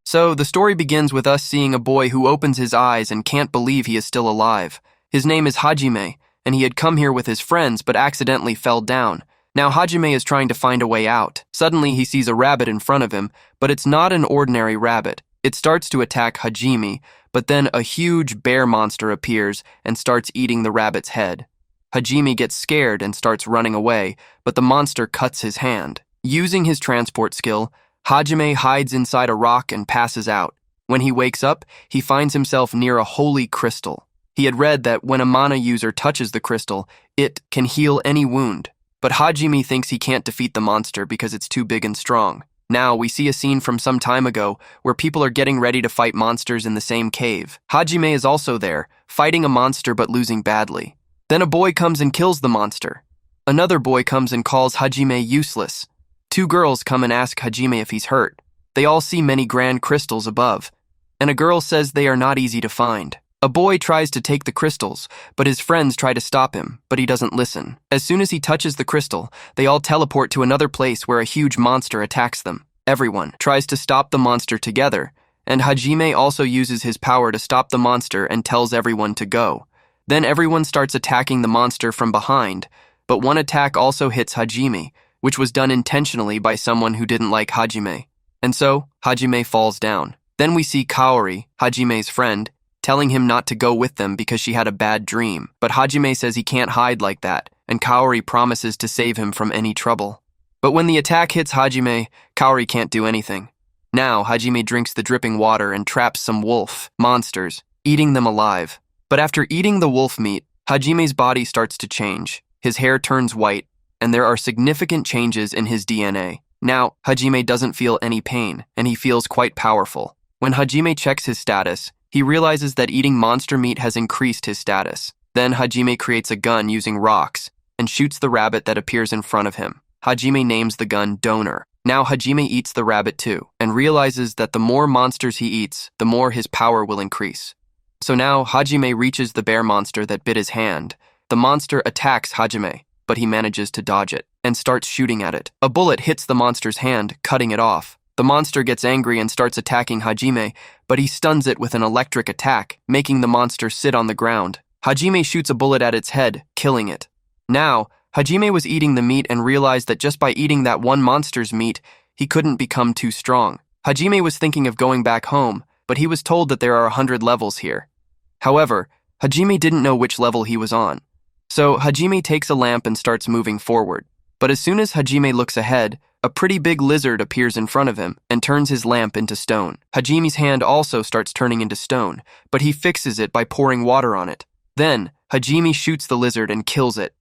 So, the story begins with us seeing a boy who opens his eyes and can't believe he is still alive. His name is Hajime, and he had come here with his friends but accidentally fell down. Now Hajime is trying to find a way out. Suddenly he sees a rabbit in front of him, but it's not an ordinary rabbit. It starts to attack Hajime, but then a huge bear monster appears and starts eating the rabbit's head. Hajime gets scared and starts running away, but the monster cuts his hand. Using his transport skill, Hajime hides inside a rock and passes out. When he wakes up, he finds himself near a holy crystal. He had read that when a mana user touches the crystal, it can heal any wound. But Hajime thinks he can't defeat the monster because it's too big and strong. Now, we see a scene from some time ago where people are getting ready to fight monsters in the same cave. Hajime is also there, fighting a monster but losing badly. Then a boy comes and kills the monster. Another boy comes and calls Hajime useless. Two girls come and ask Hajime if he's hurt. They all see many grand crystals above, and a girl says they are not easy to find. A boy tries to take the crystals, but his friends try to stop him, but he doesn't listen. As soon as he touches the crystal, they all teleport to another place where a huge monster attacks them. Everyone tries to stop the monster together, and Hajime also uses his power to stop the monster and tells everyone to go. Then everyone starts attacking the monster from behind, but one attack also hits Hajime, which was done intentionally by someone who didn't like Hajime. And so, Hajime falls down. Then we see Kaori, Hajime's friend, telling him not to go with them because she had a bad dream. But Hajime says he can't hide like that, and Kaori promises to save him from any trouble. But when the attack hits Hajime, Kaori can't do anything. Now, Hajime drinks the dripping water and traps some wolf monsters, eating them alive. But after eating the wolf meat, Hajime's body starts to change. His hair turns white, and there are significant changes in his DNA. Now, Hajime doesn't feel any pain, and he feels quite powerful. When Hajime checks his status, he realizes that eating monster meat has increased his status. Then Hajime creates a gun using rocks and shoots the rabbit that appears in front of him. Hajime names the gun Donor. Now Hajime eats the rabbit too, and realizes that the more monsters he eats, the more his power will increase. So now Hajime reaches the bear monster that bit his hand. The monster attacks Hajime, but he manages to dodge it and starts shooting at it. A bullet hits the monster's hand, cutting it off. The monster gets angry and starts attacking Hajime, but he stuns it with an electric attack, making the monster sit on the ground. Hajime shoots a bullet at its head, killing it. Now, Hajime was eating the meat and realized that just by eating that one monster's meat, he couldn't become too strong. Hajime was thinking of going back home, but he was told that there are 100 levels here. However, Hajime didn't know which level he was on. So Hajime takes a lamp and starts moving forward. But as soon as Hajime looks ahead, a pretty big lizard appears in front of him and turns his lamp into stone. Hajime's hand also starts turning into stone, but he fixes it by pouring water on it. Then, Hajime shoots the lizard and kills it.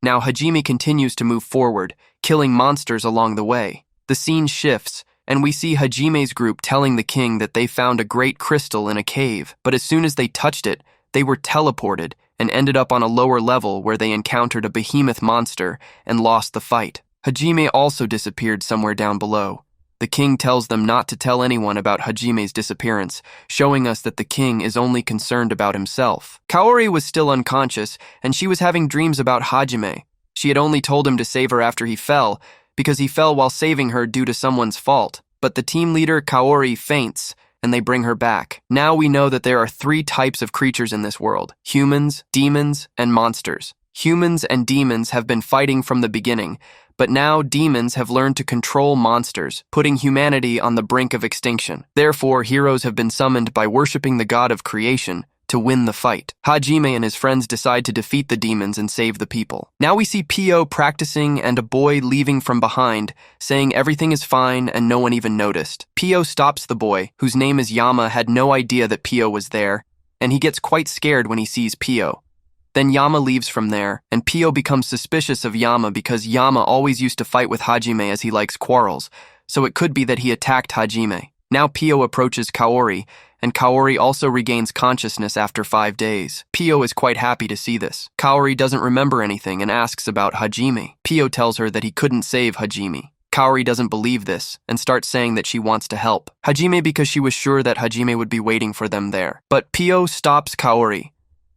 Now Hajime continues to move forward, killing monsters along the way. The scene shifts, and we see Hajime's group telling the king that they found a great crystal in a cave, but as soon as they touched it, they were teleported and ended up on a lower level where they encountered a behemoth monster and lost the fight. Hajime also disappeared somewhere down below. The king tells them not to tell anyone about Hajime's disappearance, showing us that the king is only concerned about himself. Kaori was still unconscious, and she was having dreams about Hajime. She had only told him to save her after he fell, because he fell while saving her due to someone's fault. But the team leader, Kaori, faints, and they bring her back. Now we know that there are 3 types of creatures in this world: humans, demons, and monsters. Humans and demons have been fighting from the beginning, but now demons have learned to control monsters, putting humanity on the brink of extinction. Therefore, heroes have been summoned by worshipping the god of creation to win the fight. Hajime and his friends decide to defeat the demons and save the people. Now we see Pio practicing and a boy leaving from behind, saying everything is fine and no one even noticed. Pio stops the boy, whose name is Yama, had no idea that Pio was there, and he gets quite scared when he sees Pio. Then Yama leaves from there, and Pio becomes suspicious of Yama because Yama always used to fight with Hajime as he likes quarrels, so it could be that he attacked Hajime. Now Pio approaches Kaori, and Kaori also regains consciousness after 5 days. Pio is quite happy to see this. Kaori doesn't remember anything and asks about Hajime. Pio tells her that he couldn't save Hajime. Kaori doesn't believe this and starts saying that she wants to help Hajime because she was sure that Hajime would be waiting for them there. But Pio stops Kaori.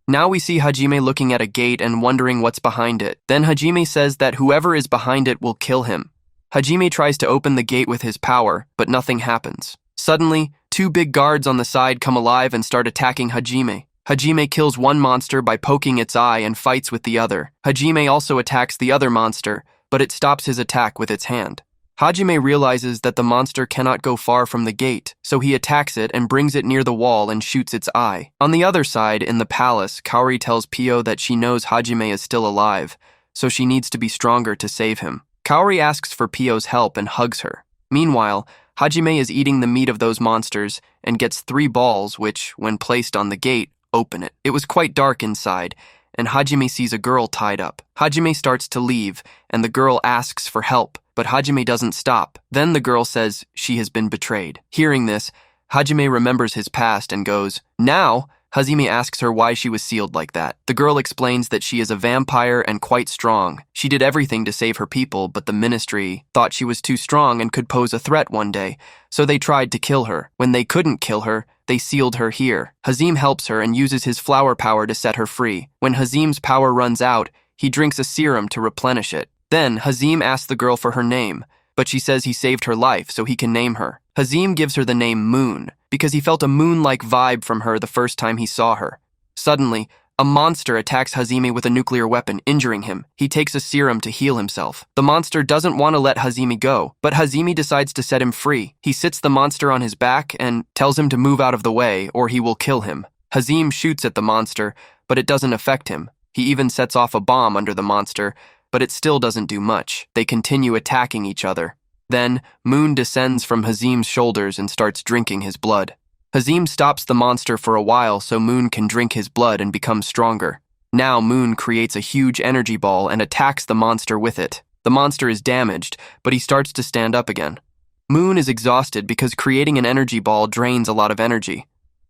Now we see Hajime looking at a gate and wondering what's behind it. Then Hajime says that whoever is behind it will kill him. Hajime tries to open the gate with his power, but nothing happens. Suddenly, two big guards on the side come alive and start attacking Hajime. Hajime kills one monster by poking its eye and fights with the other. Hajime also attacks the other monster, but it stops his attack with its hand. Hajime realizes that the monster cannot go far from the gate, so he attacks it and brings it near the wall and shoots its eye. On the other side, in the palace, Kaori tells Pio that she knows Hajime is still alive, so she needs to be stronger to save him. Kaori asks for Pio's help and hugs her. Meanwhile, Hajime is eating the meat of those monsters and gets 3 balls which, when placed on the gate, open it. It was quite dark inside, and Hajime sees a girl tied up. Hajime starts to leave, and the girl asks for help, but Hajime doesn't stop. Then the girl says she has been betrayed. Hearing this, Hajime remembers his past and goes, "Now?" Hajime asks her why she was sealed like that. The girl explains that she is a vampire and quite strong. She did everything to save her people, but the ministry thought she was too strong and could pose a threat one day, so they tried to kill her. When they couldn't kill her, they sealed her here. Hazim helps her and uses his flower power to set her free. When Hazim's power runs out, he drinks a serum to replenish it. Then, Hazim asks the girl for her name, but she says he saved her life so he can name her. Hazim gives her the name Moon, because he felt a moon-like vibe from her the first time he saw her. Suddenly, a monster attacks Hazime with a nuclear weapon, injuring him. He takes a serum to heal himself. The monster doesn't want to let Hazime go, but Hazime decides to set him free. He sits the monster on his back and tells him to move out of the way, or he will kill him. Hazim shoots at the monster, but it doesn't affect him. He even sets off a bomb under the monster, but it still doesn't do much. They continue attacking each other. Then, Moon descends from Hazim's shoulders and starts drinking his blood. Hazim stops the monster for a while so Moon can drink his blood and become stronger. Now Moon creates a huge energy ball and attacks the monster with it. The monster is damaged, but he starts to stand up again. Moon is exhausted because creating an energy ball drains a lot of energy.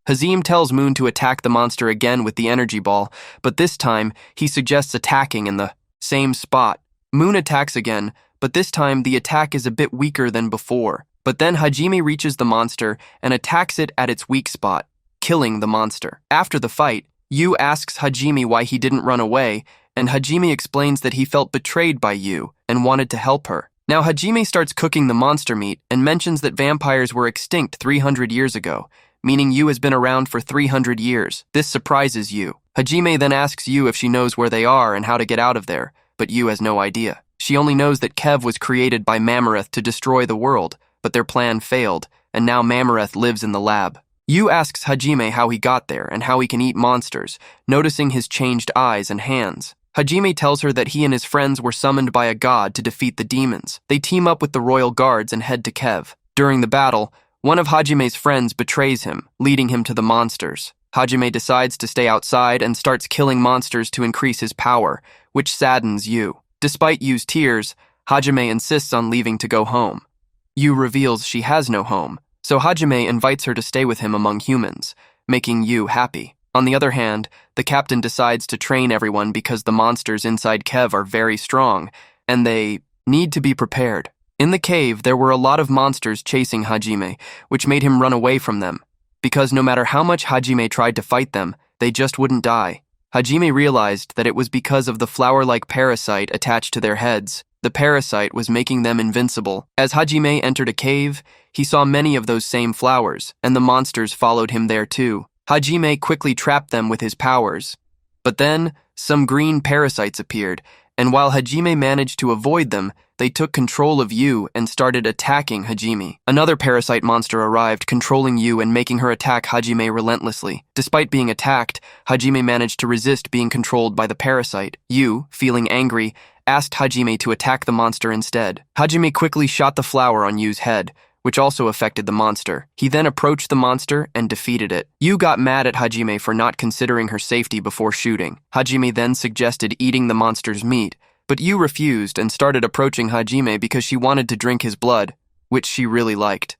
Hazim tells Moon to attack the monster again with the energy ball, but this time he suggests attacking in the same spot. Moon attacks again, but this time the attack is a bit weaker than before. But then Hajime reaches the monster and attacks it at its weak spot, killing the monster. After the fight, Yu asks Hajime why he didn't run away, and Hajime explains that he felt betrayed by Yu and wanted to help her. Now Hajime starts cooking the monster meat and mentions that vampires were extinct 300 years ago, meaning Yu has been around for 300 years. This surprises Yu. Hajime then asks Yu if she knows where they are and how to get out of there, but Yu has no idea. She only knows that Kev was created by Mamareth to destroy the world, but their plan failed, and now Mamareth lives in the lab. Yu asks Hajime how he got there and how he can eat monsters, noticing his changed eyes and hands. Hajime tells her that he and his friends were summoned by a god to defeat the demons. They team up with the royal guards and head to Kev. During the battle, one of Hajime's friends betrays him, leading him to the monsters. Hajime decides to stay outside and starts killing monsters to increase his power, which saddens Yu. Despite Yu's tears, Hajime insists on leaving to go home. Yu reveals she has no home, so Hajime invites her to stay with him among humans, making Yu happy. On the other hand, the captain decides to train everyone because the monsters inside Kev are very strong, and they need to be prepared. In the cave, there were a lot of monsters chasing Hajime, which made him run away from them, because no matter how much Hajime tried to fight them, they just wouldn't die. Hajime realized that it was because of the flower-like parasite attached to their heads. The parasite was making them invincible. As Hajime entered a cave, he saw many of those same flowers, and the monsters followed him there too. Hajime quickly trapped them with his powers. But then, some green parasites appeared, and while Hajime managed to avoid them, they took control of Yu and started attacking Hajime. Another parasite monster arrived, controlling Yu and making her attack Hajime relentlessly. Despite being attacked, Hajime managed to resist being controlled by the parasite. Yu, feeling angry, asked Hajime to attack the monster instead. Hajime quickly shot the flower on Yu's head, which also affected the monster. He then approached the monster and defeated it. Yu got mad at Hajime for not considering her safety before shooting. Hajime then suggested eating the monster's meat, but Yu refused and started approaching Hajime because she wanted to drink his blood, which she really liked.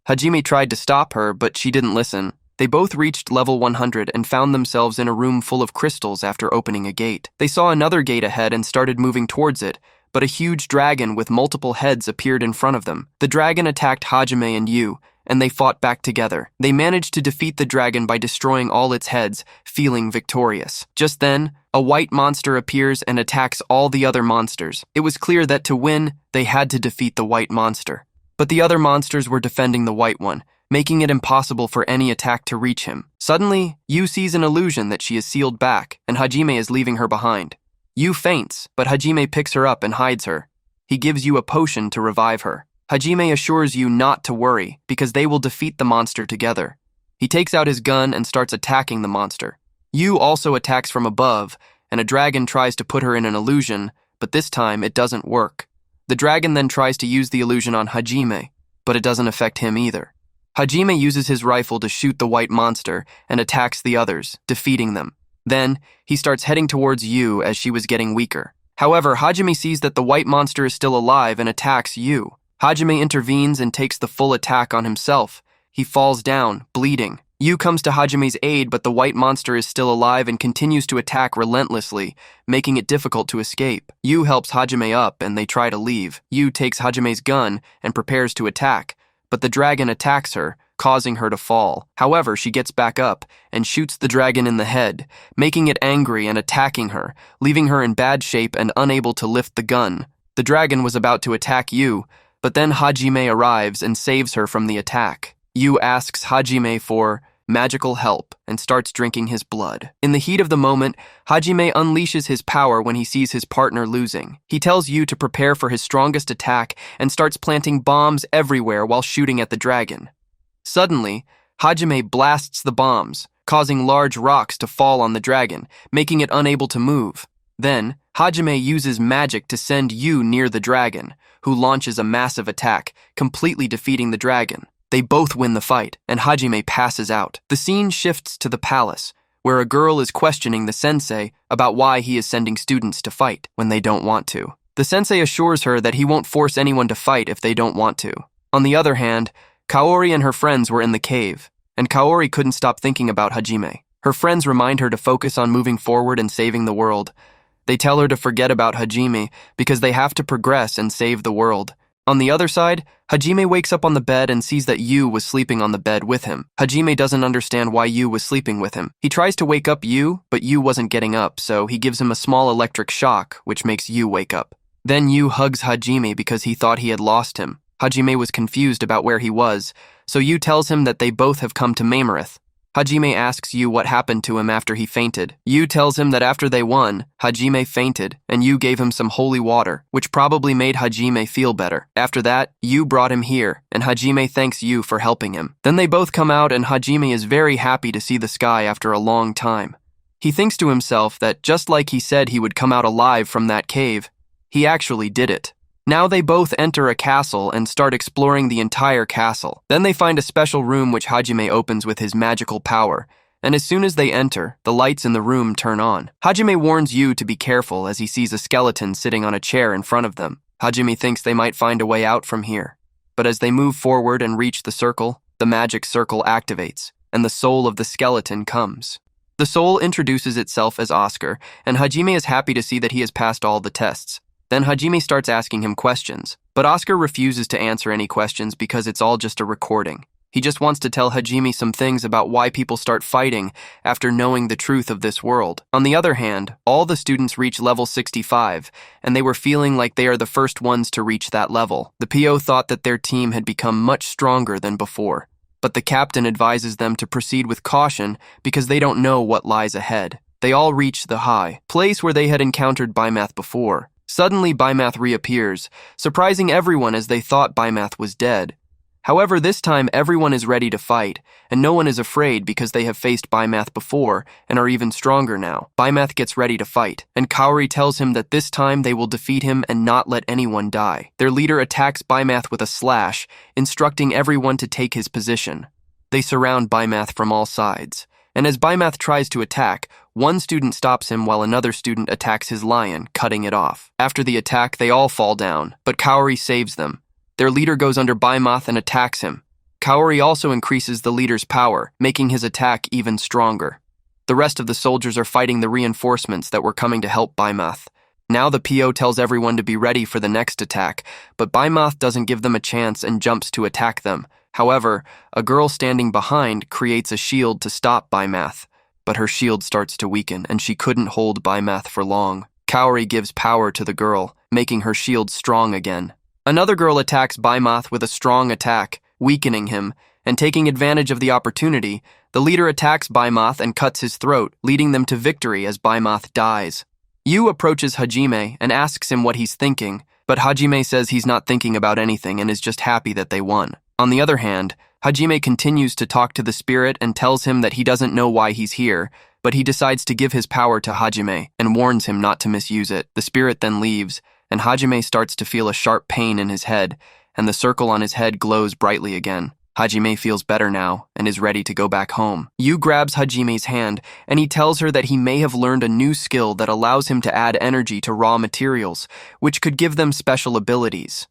Hajime tried to stop her, but she didn't listen. They both reached level 100 and found themselves in a room full of crystals after opening a gate. They saw another gate ahead and started moving towards it, but a huge dragon with multiple heads appeared in front of them. The dragon attacked Hajime and Yu, and they fought back together. They managed to defeat the dragon by destroying all its heads, feeling victorious. Just then, a white monster appears and attacks all the other monsters. It was clear that to win, they had to defeat the white monster. But the other monsters were defending the white one, making it impossible for any attack to reach him. Suddenly, Yu sees an illusion that she is sealed back, and Hajime is leaving her behind. Yu faints, but Hajime picks her up and hides her. He gives Yu a potion to revive her. Hajime assures Yu not to worry, because they will defeat the monster together. He takes out his gun and starts attacking the monster. Yu also attacks from above, and a dragon tries to put her in an illusion, but this time it doesn't work. The dragon then tries to use the illusion on Hajime, but it doesn't affect him either. Hajime uses his rifle to shoot the white monster and attacks the others, defeating them. Then, he starts heading towards Yu as she was getting weaker. However, Hajime sees that the white monster is still alive and attacks Yu. Hajime intervenes and takes the full attack on himself. He falls down, bleeding. Yu comes to Hajime's aid, but the white monster is still alive and continues to attack relentlessly, making it difficult to escape. Yu helps Hajime up and they try to leave. Yu takes Hajime's gun and prepares to attack, but the dragon attacks her, causing her to fall. However, she gets back up and shoots the dragon in the head, making it angry and attacking her, leaving her in bad shape and unable to lift the gun. The dragon was about to attack Yu, but then Hajime arrives and saves her from the attack. Yu asks Hajime for magical help and starts drinking his blood. In the heat of the moment, Hajime unleashes his power when he sees his partner losing. He tells Yu to prepare for his strongest attack and starts planting bombs everywhere while shooting at the dragon. Suddenly, Hajime blasts the bombs, causing large rocks to fall on the dragon, making it unable to move. Then, Hajime uses magic to send Yu near the dragon, who launches a massive attack, completely defeating the dragon. They both win the fight, and Hajime passes out. The scene shifts to the palace, where a girl is questioning the sensei about why he is sending students to fight when they don't want to. The sensei assures her that he won't force anyone to fight if they don't want to. On the other hand, Kaori and her friends were in the cave, and Kaori couldn't stop thinking about Hajime. Her friends remind her to focus on moving forward and saving the world. They tell her to forget about Hajime because they have to progress and save the world. On the other side, Hajime wakes up on the bed and sees that Yu was sleeping on the bed with him. Hajime doesn't understand why Yu was sleeping with him. He tries to wake up Yu, but Yu wasn't getting up, so he gives him a small electric shock, which makes Yu wake up. Then Yu hugs Hajime because he thought he had lost him. Hajime was confused about where he was, so Yu tells him that they both have come to Labyrinth. Hajime asks Yu what happened to him after he fainted. Yu tells him that after they won, Hajime fainted, and Yu gave him some holy water, which probably made Hajime feel better. After that, Yu brought him here, and Hajime thanks Yu for helping him. Then they both come out, and Hajime is very happy to see the sky after a long time. He thinks to himself that just like he said he would come out alive from that cave, he actually did it. Now they both enter a castle and start exploring the entire castle. Then they find a special room which Hajime opens with his magical power, and as soon as they enter, the lights in the room turn on. Hajime warns Yu to be careful as he sees a skeleton sitting on a chair in front of them. Hajime thinks they might find a way out from here. But as they move forward and reach the circle, the magic circle activates, and the soul of the skeleton comes. The soul introduces itself as Oscar, and Hajime is happy to see that he has passed all the tests. Then Hajime starts asking him questions, but Oscar refuses to answer any questions because it's all just a recording. He just wants to tell Hajime some things about why people start fighting after knowing the truth of this world. On the other hand, all the students reach level 65, and they were feeling like they are the first ones to reach that level. The PO thought that their team had become much stronger than before, but the captain advises them to proceed with caution because they don't know what lies ahead. They all reach the high place where they had encountered Bimath before. Suddenly, Bimath reappears, surprising everyone as they thought Bimath was dead. However, this time everyone is ready to fight, and no one is afraid because they have faced Bimath before and are even stronger now. Bimath gets ready to fight, and Kaori tells him that this time they will defeat him and not let anyone die. Their leader attacks Bimath with a slash, instructing everyone to take his position. They surround Bimath from all sides, and as Bimath tries to attack, one student stops him while another student attacks his lion, cutting it off. After the attack, they all fall down, but Kaori saves them. Their leader goes under Bimath and attacks him. Kaori also increases the leader's power, making his attack even stronger. The rest of the soldiers are fighting the reinforcements that were coming to help Bimath. Now the PO tells everyone to be ready for the next attack, but Bimath doesn't give them a chance and jumps to attack them. However, a girl standing behind creates a shield to stop Bimath, but her shield starts to weaken and she couldn't hold Bimath for long. Kaori gives power to the girl, making her shield strong again. Another girl attacks Bimath with a strong attack, weakening him, and taking advantage of the opportunity, the leader attacks Baimath and cuts his throat, leading them to victory as Baimath dies. Yu approaches Hajime and asks him what he's thinking, but Hajime says he's not thinking about anything and is just happy that they won. On the other hand, Hajime continues to talk to the spirit and tells him that he doesn't know why he's here, but he decides to give his power to Hajime and warns him not to misuse it. The spirit then leaves, and Hajime starts to feel a sharp pain in his head, and the circle on his head glows brightly again. Hajime feels better now and is ready to go back home. Yu grabs Hajime's hand, and he tells her that he may have learned a new skill that allows him to add energy to raw materials, which could give them special abilities.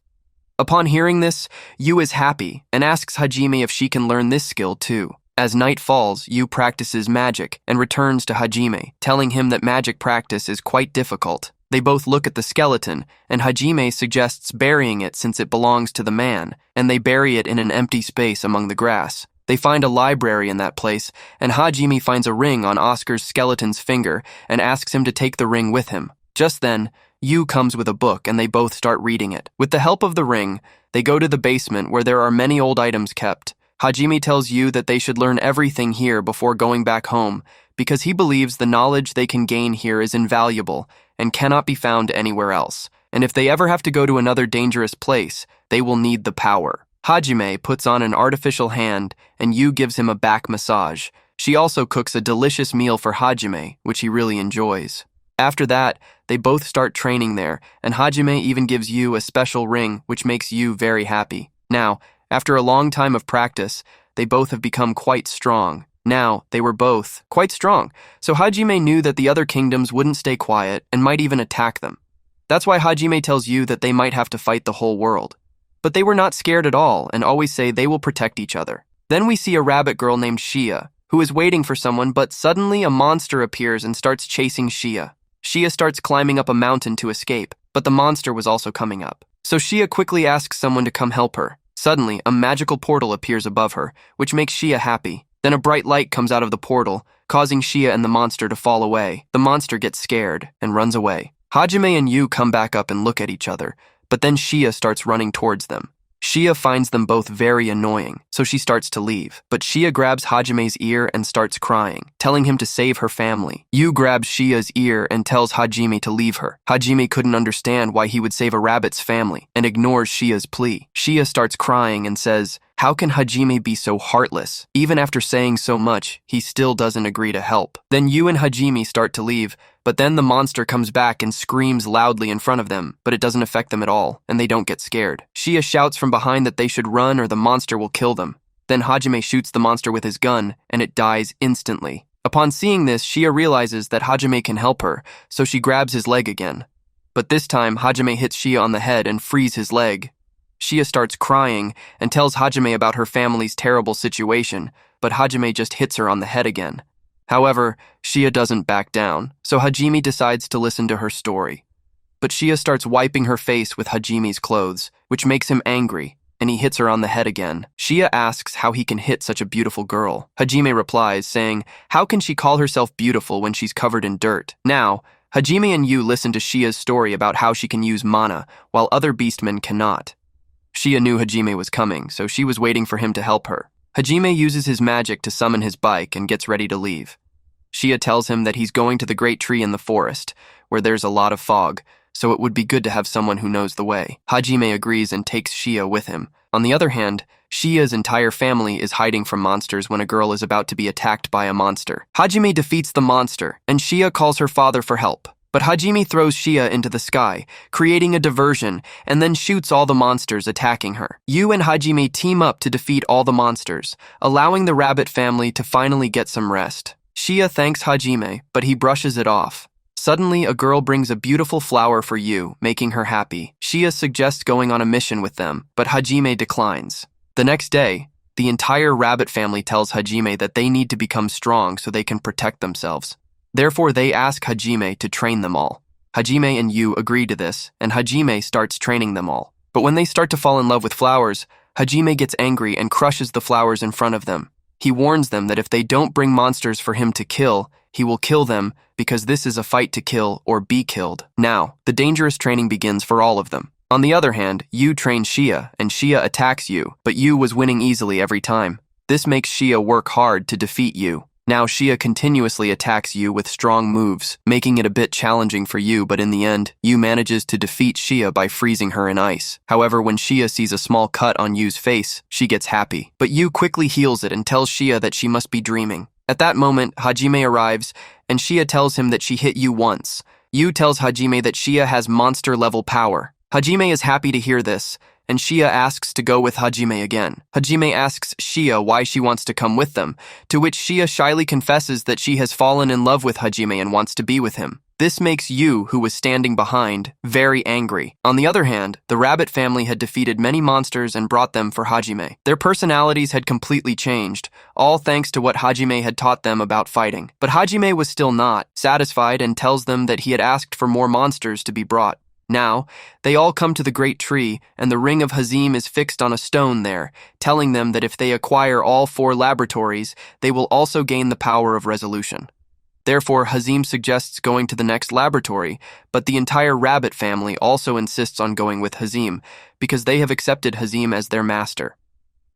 Upon hearing this, Yu is happy and asks Hajime if she can learn this skill too. As night falls, Yu practices magic and returns to Hajime, telling him that magic practice is quite difficult. They both look at the skeleton, and Hajime suggests burying it since it belongs to the man, and they bury it in an empty space among the grass. They find a library in that place, and Hajime finds a ring on Oscar's skeleton's finger and asks him to take the ring with him. Just then, Yu comes with a book and they both start reading it. With the help of the ring, they go to the basement where there are many old items kept. Hajime tells Yu that they should learn everything here before going back home, because he believes the knowledge they can gain here is invaluable and cannot be found anywhere else. And if they ever have to go to another dangerous place, they will need the power. Hajime puts on an artificial hand, and Yu gives him a back massage. She also cooks a delicious meal for Hajime, which he really enjoys. After that, they both start training there, and Hajime even gives Yu a special ring, which makes Yu very happy. Now, after a long time of practice, they both have become quite strong. Now, they were both quite strong, so Hajime knew that the other kingdoms wouldn't stay quiet and might even attack them. That's why Hajime tells Yu that they might have to fight the whole world. But they were not scared at all and always say they will protect each other. Then we see a rabbit girl named Shea, who is waiting for someone, but suddenly a monster appears and starts chasing Shea. Shea starts climbing up a mountain to escape, but the monster was also coming up. So Shea quickly asks someone to come help her. Suddenly, a magical portal appears above her, which makes Shea happy. Then a bright light comes out of the portal, causing Shea and the monster to fall away. The monster gets scared and runs away. Hajime and Yu come back up and look at each other, but then Shea starts running towards them. Shea finds them both very annoying, so she starts to leave. But Shea grabs Hajime's ear and starts crying, telling him to save her family. Yu grabs Shea's ear and tells Hajime to leave her. Hajime couldn't understand why he would save a rabbit's family and ignores Shea's plea. Shea starts crying and says, "How can Hajime be so heartless? Even after saying so much, he still doesn't agree to help." Then Yu and Hajime start to leave, but then the monster comes back and screams loudly in front of them, but it doesn't affect them at all, and they don't get scared. Shea shouts from behind that they should run or the monster will kill them. Then Hajime shoots the monster with his gun, and it dies instantly. Upon seeing this, Shea realizes that Hajime can help her, so she grabs his leg again. But this time, Hajime hits Shea on the head and frees his leg. Shea starts crying and tells Hajime about her family's terrible situation, but Hajime just hits her on the head again. However, Shea doesn't back down, so Hajime decides to listen to her story. But Shea starts wiping her face with Hajime's clothes, which makes him angry, and he hits her on the head again. Shea asks how he can hit such a beautiful girl. Hajime replies, saying, "How can she call herself beautiful when she's covered in dirt?" Now, Hajime and Yu listen to Shea's story about how she can use mana, while other beastmen cannot. Shea knew Hajime was coming, so she was waiting for him to help her. Hajime uses his magic to summon his bike and gets ready to leave. Shea tells him that he's going to the great tree in the forest, where there's a lot of fog, so it would be good to have someone who knows the way. Hajime agrees and takes Shea with him. On the other hand, Shea's entire family is hiding from monsters when a girl is about to be attacked by a monster. Hajime defeats the monster, and Shea calls her father for help. But Hajime throws Shea into the sky, creating a diversion, and then shoots all the monsters attacking her. Yu and Hajime team up to defeat all the monsters, allowing the rabbit family to finally get some rest. Shea thanks Hajime, but he brushes it off. Suddenly, a girl brings a beautiful flower for Yu, making her happy. Shea suggests going on a mission with them, but Hajime declines. The next day, the entire rabbit family tells Hajime that they need to become strong so they can protect themselves. Therefore, they ask Hajime to train them all. Hajime and Yu agree to this, and Hajime starts training them all. But when they start to fall in love with flowers, Hajime gets angry and crushes the flowers in front of them. He warns them that if they don't bring monsters for him to kill, he will kill them because this is a fight to kill or be killed. Now, the dangerous training begins for all of them. On the other hand, Yu trains Shea, and Shea attacks Yu, but Yu was winning easily every time. This makes Shea work hard to defeat you. Now Shea continuously attacks you with strong moves, making it a bit challenging for you, but in the end, Yu manages to defeat Shea by freezing her in ice. However, when Shea sees a small cut on Yu's face, she gets happy. But Yu quickly heals it and tells Shea that she must be dreaming. At that moment, Hajime arrives, and Shea tells him that she hit Yu once. Yu tells Hajime that Shea has monster-level power. Hajime is happy to hear this, and Shea asks to go with Hajime again. Hajime asks Shea why she wants to come with them, to which Shea shyly confesses that she has fallen in love with Hajime and wants to be with him. This makes Yu, who was standing behind, very angry. On the other hand, the rabbit family had defeated many monsters and brought them for Hajime. Their personalities had completely changed, all thanks to what Hajime had taught them about fighting. But Hajime was still not satisfied and tells them that he had asked for more monsters to be brought. Now, they all come to the great tree, and the ring of Hazim is fixed on a stone there, telling them that if they acquire all 4 laboratories, they will also gain the power of resolution. Therefore, Hazim suggests going to the next laboratory, but the entire rabbit family also insists on going with Hazim, because they have accepted Hazim as their master.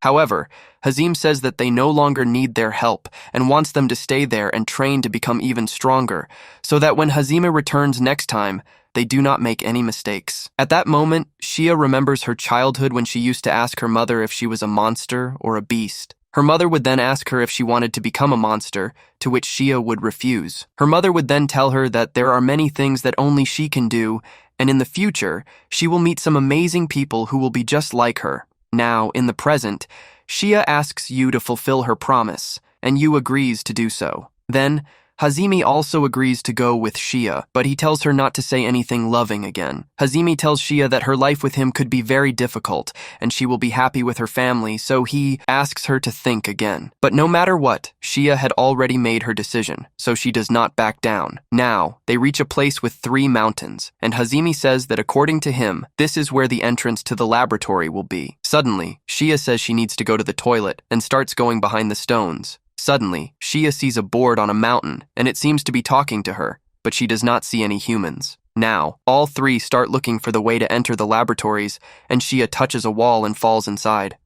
However, Hazim says that they no longer need their help and wants them to stay there and train to become even stronger, so that when Hazime returns next time, they do not make any mistakes. At that moment, Shea remembers her childhood when she used to ask her mother if she was a monster or a beast. Her mother would then ask her if she wanted to become a monster, to which Shea would refuse. Her mother would then tell her that there are many things that only she can do, and in the future, she will meet some amazing people who will be just like her. Now, in the present, Shea asks Yu to fulfill her promise, and Yu agrees to do so. Then, Hazimi also agrees to go with Shea, but he tells her not to say anything loving again. Hazimi tells Shea that her life with him could be very difficult, and she will be happy with her family, so he asks her to think again. But no matter what, Shea had already made her decision, so she does not back down. Now, they reach a place with 3 mountains, and Hazimi says that according to him, this is where the entrance to the laboratory will be. Suddenly, Shea says she needs to go to the toilet, and starts going behind the stones. Suddenly, Shea sees a board on a mountain, and it seems to be talking to her, but she does not see any humans. Now, all 3 start looking for the way to enter the laboratories, and Shea touches a wall and falls inside.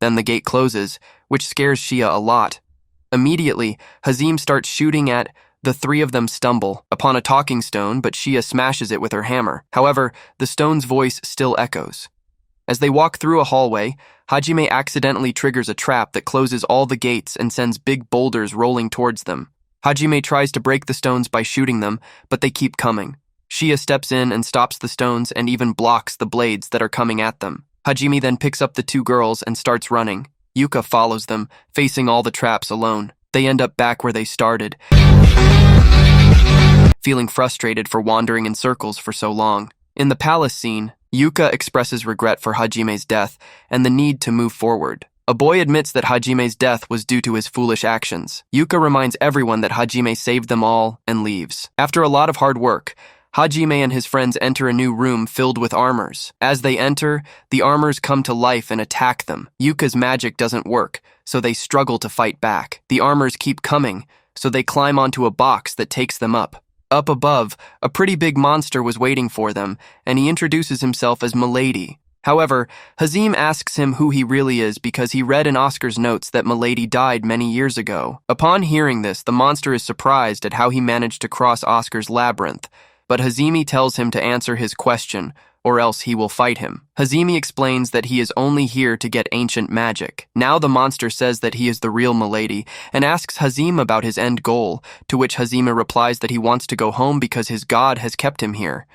Then the gate closes, which scares Shea a lot. Immediately, Hazim starts shooting at. The 3 of them stumble upon a talking stone, but Shea smashes it with her hammer. However, the stone's voice still echoes. As they walk through a hallway, Hajime accidentally triggers a trap that closes all the gates and sends big boulders rolling towards them. Hajime tries to break the stones by shooting them, but they keep coming. Shea steps in and stops the stones and even blocks the blades that are coming at them. Hajime then picks up the 2 girls and starts running. Yuka follows them, facing all the traps alone. They end up back where they started, feeling frustrated for wandering in circles for so long. In the palace scene, Yuka expresses regret for Hajime's death and the need to move forward. A boy admits that Hajime's death was due to his foolish actions. Yuka reminds everyone that Hajime saved them all and leaves. After a lot of hard work, Hajime and his friends enter a new room filled with armors. As they enter, the armors come to life and attack them. Yuka's magic doesn't work, so they struggle to fight back. The armors keep coming, so they climb onto a box that takes them up. Up above, a pretty big monster was waiting for them, and he introduces himself as Milady. However, Hazim asks him who he really is because he read in Oscar's notes that Milady died many years ago. Upon hearing this, the monster is surprised at how he managed to cross Oscar's labyrinth, but Hazimi tells him to answer his question, or else he will fight him. Hazimi explains that he is only here to get ancient magic. Now the monster says that he is the real Milady, and asks Hazim about his end goal, to which Hazima replies that he wants to go home because his god has kept him here.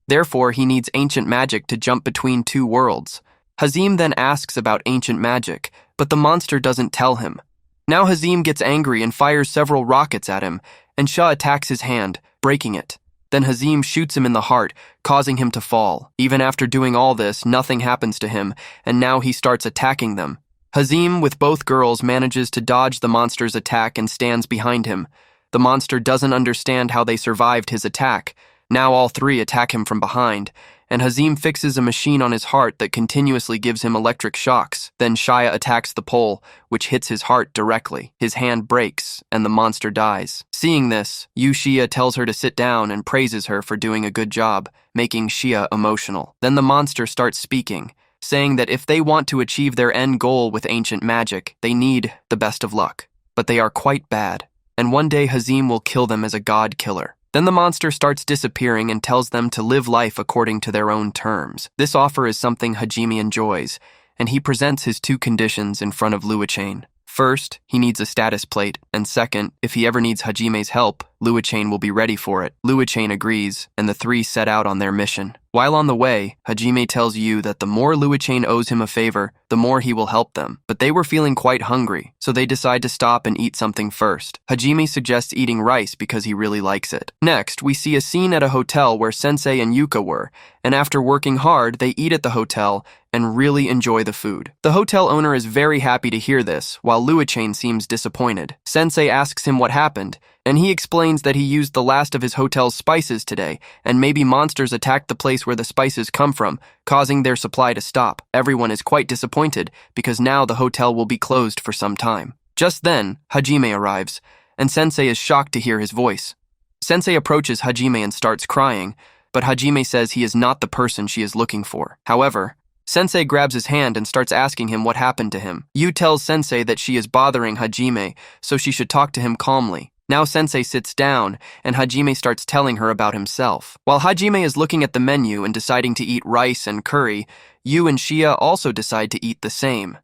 Therefore, he needs ancient magic to jump between 2 worlds. Hazim then asks about ancient magic, but the monster doesn't tell him. Now Hazim gets angry and fires several rockets at him, and Shea attacks his hand, breaking it. Then Hazim shoots him in the heart, causing him to fall. Even after doing all this, nothing happens to him, and now he starts attacking them. Hazim, with both girls, manages to dodge the monster's attack and stands behind him. The monster doesn't understand how they survived his attack. Now all 3 attack him from behind, and Hazim fixes a machine on his heart that continuously gives him electric shocks. Then Shea attacks the pole, which hits his heart directly. His hand breaks, and the monster dies. Seeing this, Shea tells her to sit down and praises her for doing a good job, making Shea emotional. Then the monster starts speaking, saying that if they want to achieve their end goal with ancient magic, they need the best of luck. But they are quite bad, and one day Hazim will kill them as a god killer. Then the monster starts disappearing and tells them to live life according to their own terms. This offer is something Hajime enjoys, and he presents his two conditions in front of Luochain. First, he needs a status plate, and second, if he ever needs Hajime's help, Luochain will be ready for it. Luochain agrees, and the three set out on their mission. While on the way, Hajime tells Yu that the more Luochain owes him a favor, the more he will help them. But they were feeling quite hungry, so they decide to stop and eat something first. Hajime suggests eating rice because he really likes it. Next, we see a scene at a hotel where Sensei and Yuka were, and after working hard, they eat at the hotel and really enjoy the food. The hotel owner is very happy to hear this, while Luochain seems disappointed. Sensei asks him what happened, and he explains that he used the last of his hotel's spices today, and maybe monsters attacked the place where the spices come from, causing their supply to stop. Everyone is quite disappointed, because now the hotel will be closed for some time. Just then, Hajime arrives, and Sensei is shocked to hear his voice. Sensei approaches Hajime and starts crying, but Hajime says he is not the person she is looking for. However, Sensei grabs his hand and starts asking him what happened to him. Yu tells Sensei that she is bothering Hajime, so she should talk to him calmly. Now Sensei sits down, and Hajime starts telling her about himself. While Hajime is looking at the menu and deciding to eat rice and curry, Yu and Shea also decide to eat the same.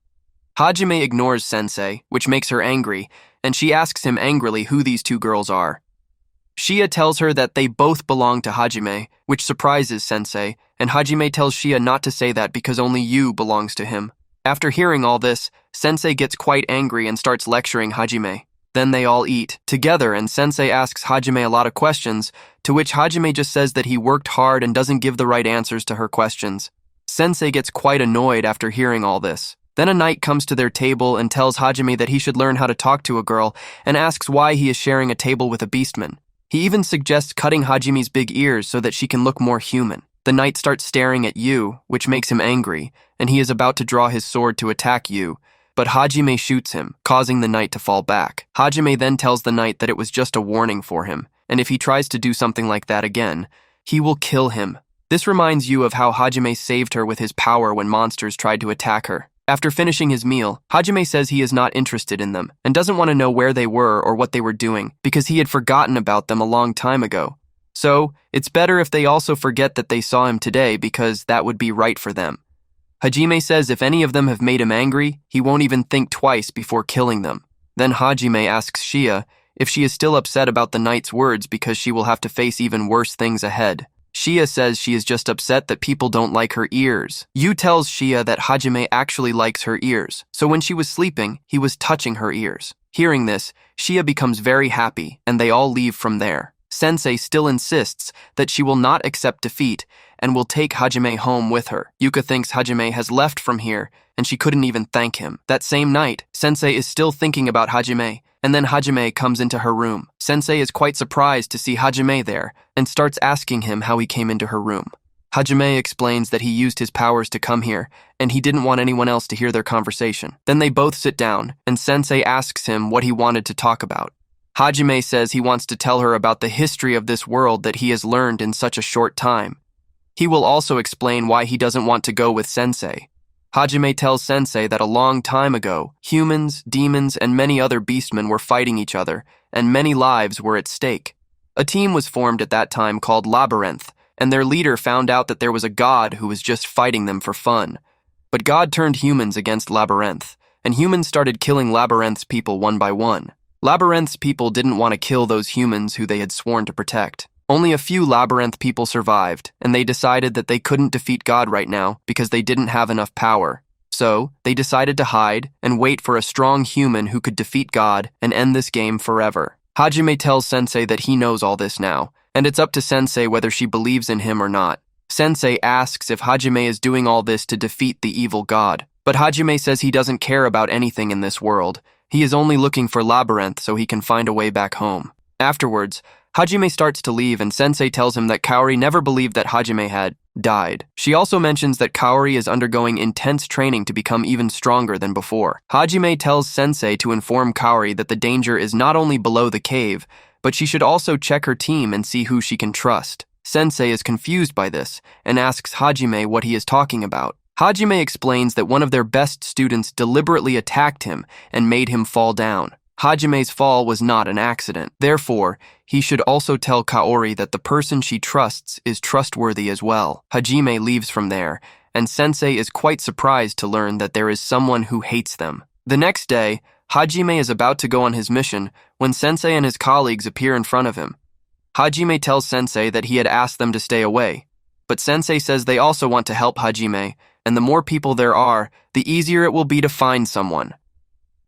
Hajime ignores Sensei, which makes her angry, and she asks him angrily who these two girls are. Shea tells her that they both belong to Hajime, which surprises Sensei, and Hajime tells Shea not to say that because only Yu belongs to him. After hearing all this, Sensei gets quite angry and starts lecturing Hajime. Then they all eat together, and Sensei asks Hajime a lot of questions, to which Hajime just says that he worked hard and doesn't give the right answers to her questions. Sensei gets quite annoyed after hearing all this. Then a knight comes to their table and tells Hajime that he should learn how to talk to a girl, and asks why he is sharing a table with a beastman. He even suggests cutting Hajime's big ears so that she can look more human. The knight starts staring at Yu, which makes him angry, and he is about to draw his sword to attack Yu, but Hajime shoots him, causing the knight to fall back. Hajime then tells the knight that it was just a warning for him, and if he tries to do something like that again, he will kill him. This reminds Yu of how Hajime saved her with his power when monsters tried to attack her. After finishing his meal, Hajime says he is not interested in them, and doesn't want to know where they were or what they were doing, because he had forgotten about them a long time ago. So, it's better if they also forget that they saw him today, because that would be right for them. Hajime says if any of them have made him angry, he won't even think twice before killing them. Then Hajime asks Shea if she is still upset about the knight's words because she will have to face even worse things ahead. Shea says she is just upset that people don't like her ears. Yu tells Shea that Hajime actually likes her ears, so when she was sleeping, he was touching her ears. Hearing this, Shea becomes very happy, and they all leave from there. Sensei still insists that she will not accept defeat and will take Hajime home with her. Yuka thinks Hajime has left from here, and she couldn't even thank him. That same night, Sensei is still thinking about Hajime, and then Hajime comes into her room. Sensei is quite surprised to see Hajime there, and starts asking him how he came into her room. Hajime explains that he used his powers to come here, and he didn't want anyone else to hear their conversation. Then they both sit down, and Sensei asks him what he wanted to talk about. Hajime says he wants to tell her about the history of this world that he has learned in such a short time. He will also explain why he doesn't want to go with Sensei. Hajime tells Sensei that a long time ago, humans, demons, and many other beastmen were fighting each other, and many lives were at stake. A team was formed at that time called Labyrinth, and their leader found out that there was a god who was just fighting them for fun. But God turned humans against Labyrinth, and humans started killing Labyrinth's people one by one. Labyrinth's people didn't want to kill those humans who they had sworn to protect. Only a few Labyrinth people survived, and they decided that they couldn't defeat God right now because they didn't have enough power. So, they decided to hide and wait for a strong human who could defeat God and end this game forever. Hajime tells Sensei that he knows all this now, and it's up to Sensei whether she believes in him or not. Sensei asks if Hajime is doing all this to defeat the evil god, but Hajime says he doesn't care about anything in this world. He is only looking for Labyrinth so he can find a way back home. Afterwards, Hajime starts to leave and Sensei tells him that Kaori never believed that Hajime had died. She also mentions that Kaori is undergoing intense training to become even stronger than before. Hajime tells Sensei to inform Kaori that the danger is not only below the cave, but she should also check her team and see who she can trust. Sensei is confused by this and asks Hajime what he is talking about. Hajime explains that one of their best students deliberately attacked him and made him fall down. Hajime's fall was not an accident. Therefore, he should also tell Kaori that the person she trusts is trustworthy as well. Hajime leaves from there, and Sensei is quite surprised to learn that there is someone who hates them. The next day, Hajime is about to go on his mission when Sensei and his colleagues appear in front of him. Hajime tells Sensei that he had asked them to stay away, but Sensei says they also want to help Hajime, and the more people there are, the easier it will be to find someone.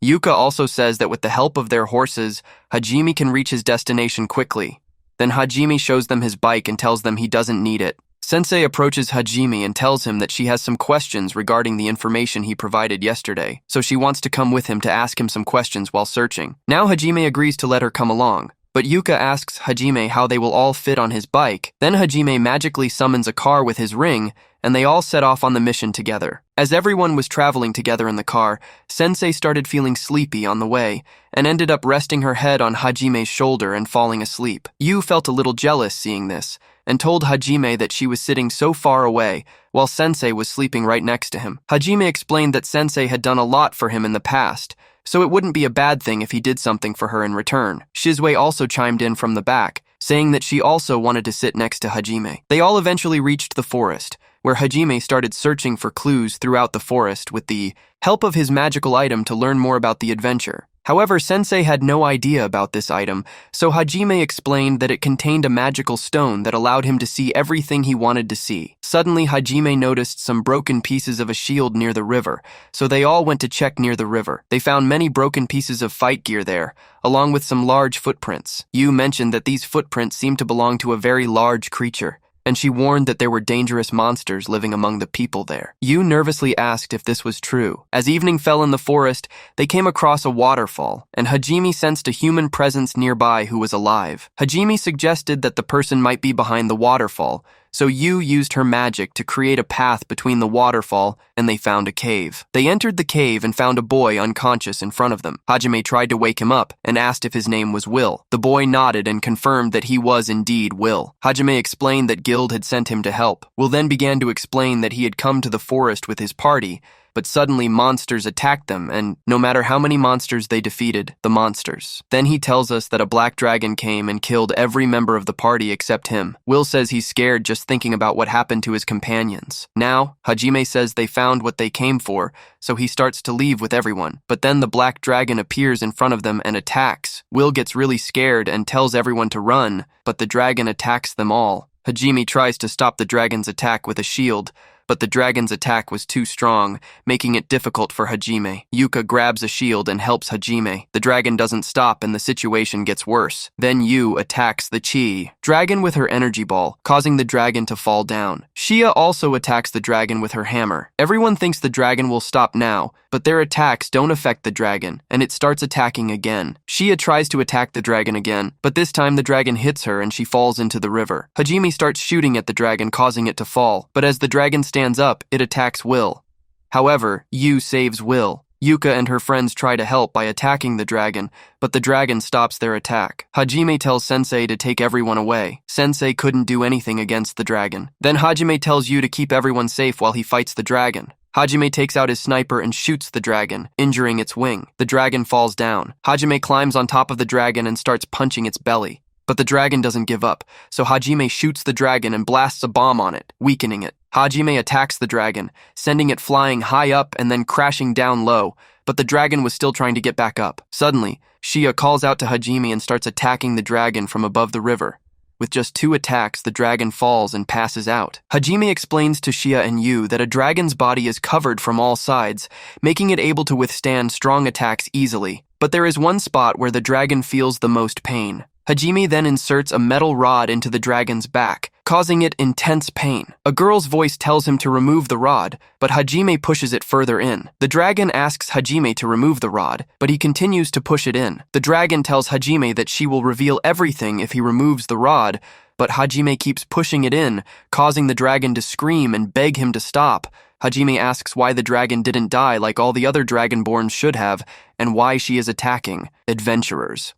Yuka also says that with the help of their horses, Hajime can reach his destination quickly. Then Hajime shows them his bike and tells them he doesn't need it. Sensei approaches Hajime and tells him that she has some questions regarding the information he provided yesterday, so she wants to come with him to ask him some questions while searching. Now Hajime agrees to let her come along, but Yuka asks Hajime how they will all fit on his bike. Then Hajime magically summons a car with his ring, and they all set off on the mission together. As everyone was traveling together in the car, Sensei started feeling sleepy on the way and ended up resting her head on Hajime's shoulder and falling asleep. Yu felt a little jealous seeing this and told Hajime that she was sitting so far away while Sensei was sleeping right next to him. Hajime explained that Sensei had done a lot for him in the past, so it wouldn't be a bad thing if he did something for her in return. Shizue also chimed in from the back, saying that she also wanted to sit next to Hajime. They all eventually reached the forest, where Hajime started searching for clues throughout the forest with the help of his magical item to learn more about the adventure. However, Sensei had no idea about this item, so Hajime explained that it contained a magical stone that allowed him to see everything he wanted to see. Suddenly, Hajime noticed some broken pieces of a shield near the river, so they all went to check near the river. They found many broken pieces of fight gear there, along with some large footprints. Yu mentioned that these footprints seemed to belong to a very large creature, and she warned that there were dangerous monsters living among the people there. Yu nervously asked if this was true. As evening fell in the forest, they came across a waterfall, and Hajime sensed a human presence nearby who was alive. Hajime suggested that the person might be behind the waterfall, so Yu used her magic to create a path between the waterfall, and they found a cave. They entered the cave and found a boy unconscious in front of them. Hajime tried to wake him up and asked if his name was Will. The boy nodded and confirmed that he was indeed Will. Hajime explained that Guild had sent him to help. Will then began to explain that he had come to the forest with his party, but suddenly monsters attacked them, and no matter how many monsters they defeated, the monsters. Then he tells us that a black dragon came and killed every member of the party except him. Will says he's scared just thinking about what happened to his companions. Now, Hajime says they found what they came for, so he starts to leave with everyone. But then the black dragon appears in front of them and attacks. Will gets really scared and tells everyone to run, but the dragon attacks them all. Hajime tries to stop the dragon's attack with a shield, but the dragon's attack was too strong, making it difficult for Hajime. Yuka grabs a shield and helps Hajime. The dragon doesn't stop and the situation gets worse. Then Yu attacks the Chi dragon with her energy ball, causing the dragon to fall down. Shea also attacks the dragon with her hammer. Everyone thinks the dragon will stop now, but their attacks don't affect the dragon, and it starts attacking again. Shea tries to attack the dragon again, but this time the dragon hits her and she falls into the river. Hajime starts shooting at the dragon, causing it to fall, but as the dragon stands up, it attacks Will. However, Yu saves Will. Yuka and her friends try to help by attacking the dragon, but the dragon stops their attack. Hajime tells Sensei to take everyone away. Sensei couldn't do anything against the dragon. Then Hajime tells Yu to keep everyone safe while he fights the dragon. Hajime takes out his sniper and shoots the dragon, injuring its wing. The dragon falls down. Hajime climbs on top of the dragon and starts punching its belly. But the dragon doesn't give up, so Hajime shoots the dragon and blasts a bomb on it, weakening it. Hajime attacks the dragon, sending it flying high up and then crashing down low, but the dragon was still trying to get back up. Suddenly, Shea calls out to Hajime and starts attacking the dragon from above the river. With just 2 attacks, the dragon falls and passes out. Hajime explains to Shea and Yu that a dragon's body is covered from all sides, making it able to withstand strong attacks easily. But there is one spot where the dragon feels the most pain. Hajime then inserts a metal rod into the dragon's back, causing it intense pain. A girl's voice tells him to remove the rod, but Hajime pushes it further in. The dragon asks Hajime to remove the rod, but he continues to push it in. The dragon tells Hajime that she will reveal everything if he removes the rod, but Hajime keeps pushing it in, causing the dragon to scream and beg him to stop. Hajime asks why the dragon didn't die like all the other dragonborns should have, and why she is attacking adventurers.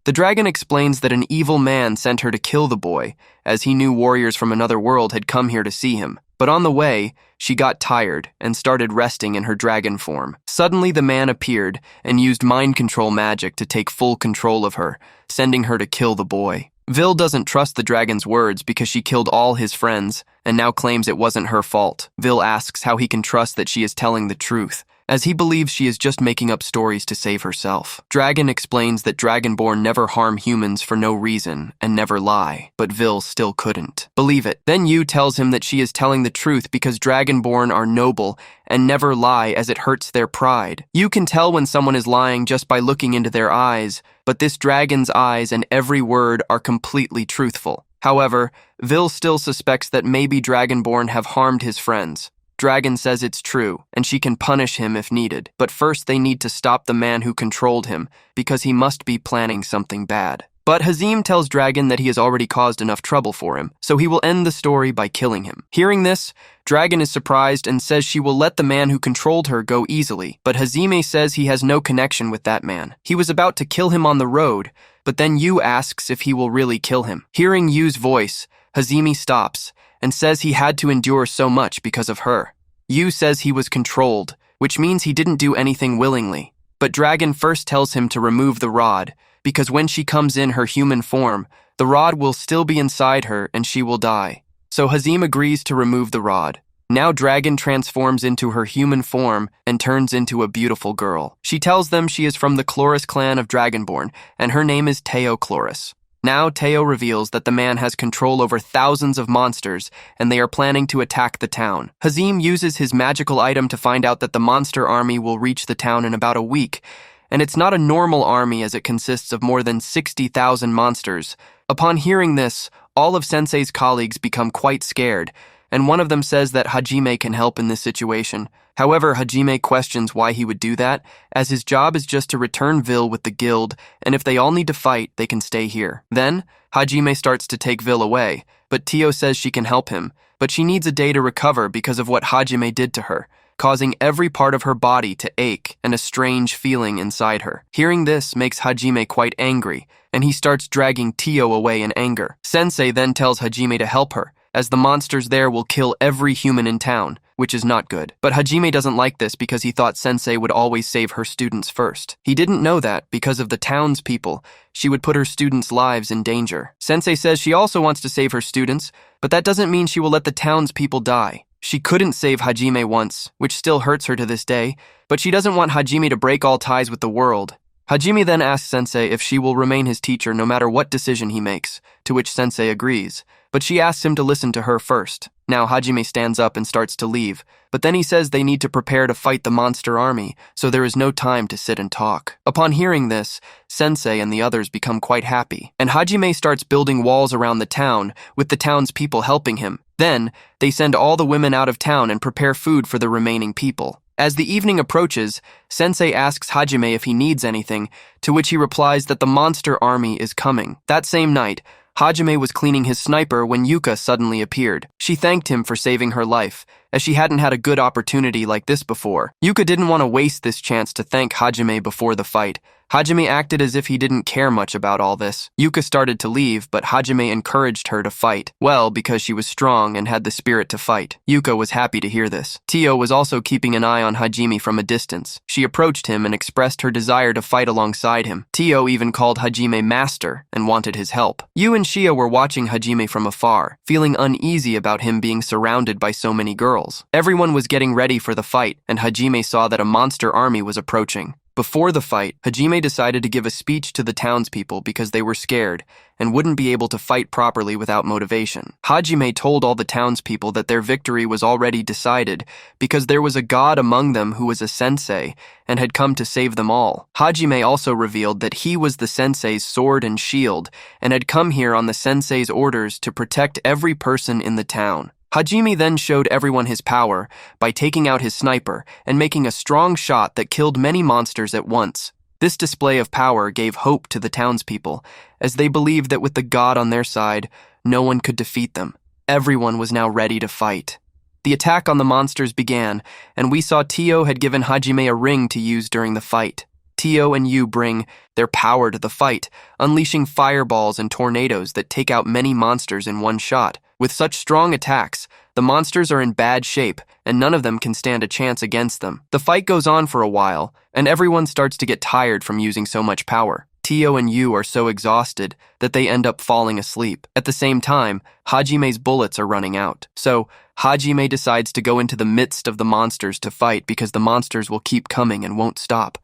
The dragon explains that an evil man sent her to kill the boy, as he knew warriors from another world had come here to see him. But on the way, she got tired and started resting in her dragon form. Suddenly, the man appeared and used mind control magic to take full control of her, sending her to kill the boy. Vil doesn't trust the dragon's words because she killed all his friends and now claims it wasn't her fault. Vil asks how he can trust that she is telling the truth, as he believes she is just making up stories to save herself. Dragon explains that Dragonborn never harm humans for no reason and never lie, but Vil still couldn't believe it. Then Yu tells him that she is telling the truth because Dragonborn are noble and never lie as it hurts their pride. You can tell when someone is lying just by looking into their eyes, but this dragon's eyes and every word are completely truthful. However, Vil still suspects that maybe Dragonborn have harmed his friends. Dragon says it's true, and she can punish him if needed. But first they need to stop the man who controlled him, because he must be planning something bad. But Hazim tells Dragon that he has already caused enough trouble for him, so he will end the story by killing him. Hearing this, Dragon is surprised and says she will let the man who controlled her go easily, but Hazime says he has no connection with that man. He was about to kill him on the road, but then Yu asks if he will really kill him. Hearing Yu's voice, Hazime stops and says he had to endure so much because of her. Yu says he was controlled, which means he didn't do anything willingly. But Dragon first tells him to remove the rod, because when she comes in her human form, the rod will still be inside her and she will die. So Hazim agrees to remove the rod. Now Dragon transforms into her human form and turns into a beautiful girl. She tells them she is from the Chloris clan of Dragonborn, and her name is Teo Chloris. Now Teo reveals that the man has control over thousands of monsters, and they are planning to attack the town. Hazim uses his magical item to find out that the monster army will reach the town in about a week, and it's not a normal army as it consists of more than 60,000 monsters. Upon hearing this, all of Sensei's colleagues become quite scared, and one of them says that Hajime can help in this situation. However, Hajime questions why he would do that, as his job is just to return Vil with the guild, and if they all need to fight, they can stay here. Then, Hajime starts to take Vil away, but Teo says she can help him, but she needs a day to recover because of what Hajime did to her, causing every part of her body to ache and a strange feeling inside her. Hearing this makes Hajime quite angry, and he starts dragging Teo away in anger. Sensei then tells Hajime to help her, as the monsters there will kill every human in town, which is not good. But Hajime doesn't like this because he thought Sensei would always save her students first. He didn't know that, because of the townspeople, she would put her students' lives in danger. Sensei says she also wants to save her students, but that doesn't mean she will let the townspeople die. She couldn't save Hajime once, which still hurts her to this day, but she doesn't want Hajime to break all ties with the world. Hajime then asks Sensei if she will remain his teacher no matter what decision he makes, to which Sensei agrees, but she asks him to listen to her first. Now Hajime stands up and starts to leave, but then he says they need to prepare to fight the monster army, so there is no time to sit and talk. Upon hearing this, Sensei and the others become quite happy, and Hajime starts building walls around the town, with the townspeople helping him. Then, they send all the women out of town and prepare food for the remaining people. As the evening approaches, Sensei asks Hajime if he needs anything, to which he replies that the monster army is coming. That same night, Hajime was cleaning his sniper when Yuka suddenly appeared. She thanked him for saving her life, as she hadn't had a good opportunity like this before. Yuka didn't want to waste this chance to thank Hajime before the fight. Hajime acted as if he didn't care much about all this. Yuka started to leave, but Hajime encouraged her to fight. Well, because she was strong and had the spirit to fight. Yuka was happy to hear this. Teo was also keeping an eye on Hajime from a distance. She approached him and expressed her desire to fight alongside him. Teo even called Hajime master and wanted his help. Yu and Shea were watching Hajime from afar, feeling uneasy about him being surrounded by so many girls. Everyone was getting ready for the fight, and Hajime saw that a monster army was approaching. Before the fight, Hajime decided to give a speech to the townspeople because they were scared and wouldn't be able to fight properly without motivation. Hajime told all the townspeople that their victory was already decided because there was a god among them who was a sensei and had come to save them all. Hajime also revealed that he was the sensei's sword and shield and had come here on the sensei's orders to protect every person in the town. Hajime then showed everyone his power by taking out his sniper and making a strong shot that killed many monsters at once. This display of power gave hope to the townspeople, as they believed that with the god on their side, no one could defeat them. Everyone was now ready to fight. The attack on the monsters began, and we saw Teo had given Hajime a ring to use during the fight. Teo and Yu bring their power to the fight, unleashing fireballs and tornadoes that take out many monsters in one shot. With such strong attacks, The monsters are in bad shape, and none of them can stand a chance against them. The fight goes on for a while, and everyone starts to get tired from using so much power. Tio and Yu are so exhausted that they end up falling asleep. At the same time, Hajime's bullets are running out. So, Hajime decides to go into the midst of the monsters to fight because the monsters will keep coming and won't stop.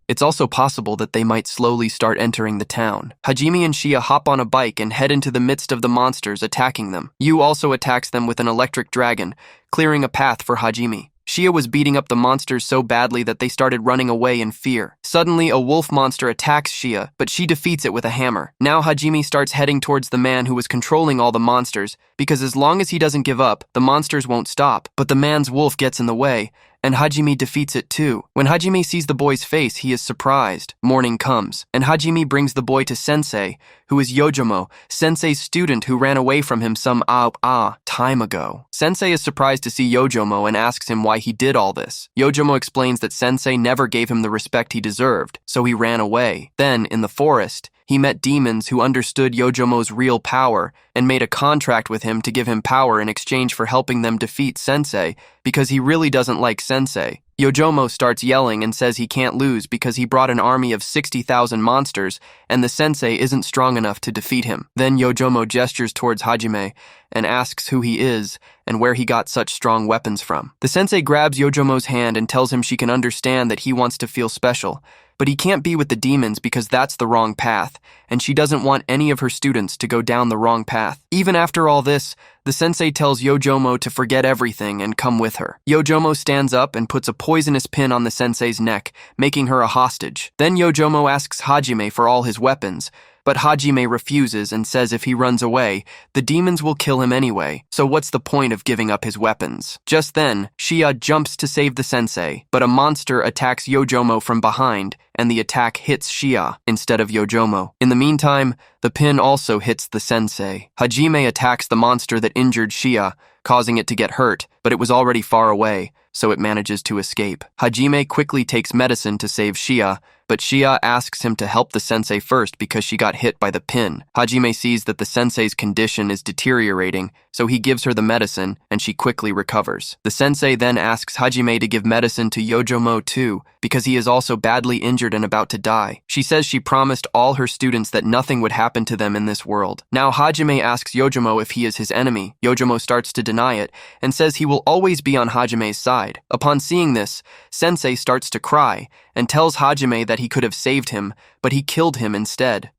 It's also possible that they might slowly start entering the town. Hajime and Shea hop on a bike and head into the midst of the monsters, attacking them. Yu also attacks them with an electric dragon, clearing a path for Hajime. Shea was beating up the monsters so badly that they started running away in fear. Suddenly, a wolf monster attacks Shea, but she defeats it with a hammer. Now Hajime starts heading towards the man who was controlling all the monsters, because as long as he doesn't give up, the monsters won't stop. But the man's wolf gets in the way, and Hajime defeats it too. When Hajime sees the boy's face, he is surprised. Morning comes, and Hajime brings the boy to Sensei, who is Yojomo, Sensei's student who ran away from him some time ago. Sensei is surprised to see Yojomo and asks him why he did all this. Yojomo explains that Sensei never gave him the respect he deserved, so he ran away. Then, in the forest, he met demons who understood Yojomo's real power and made a contract with him to give him power in exchange for helping them defeat Sensei because he really doesn't like Sensei. Yojomo starts yelling and says he can't lose because he brought an army of 60,000 monsters and the Sensei isn't strong enough to defeat him. Then Yojomo gestures towards Hajime and asks who he is and where he got such strong weapons from. The Sensei grabs Yojomo's hand and tells him she can understand that he wants to feel special, but he can't be with the demons because that's the wrong path, and she doesn't want any of her students to go down the wrong path. Even after all this, the Sensei tells Yojomo to forget everything and come with her. Yojomo stands up and puts a poisonous pin on the Sensei's neck, making her a hostage. Then Yojomo asks Hajime for all his weapons, but Hajime refuses and says if he runs away, the demons will kill him anyway, so what's the point of giving up his weapons? Just then, Shea jumps to save the Sensei, but a monster attacks Yojomo from behind, and the attack hits Shea instead of Yojomo. In the meantime, the pin also hits the Sensei. Hajime attacks the monster that injured Shea, causing it to get hurt, but it was already far away, so it manages to escape. Hajime quickly takes medicine to save Shea, but Shea asks him to help the Sensei first because she got hit by the pin. Hajime sees that the Sensei's condition is deteriorating, so he gives her the medicine, and she quickly recovers. The Sensei then asks Hajime to give medicine to Yojomo too, because he is also badly injured and about to die. She says she promised all her students that nothing would happen to them in this world. Now Hajime asks Yojomo if he is his enemy. Yojomo starts to deny it, and says he will always be on Hajime's side. Upon seeing this, Sensei starts to cry, and tells Hajime that he could have saved him, but he killed him instead.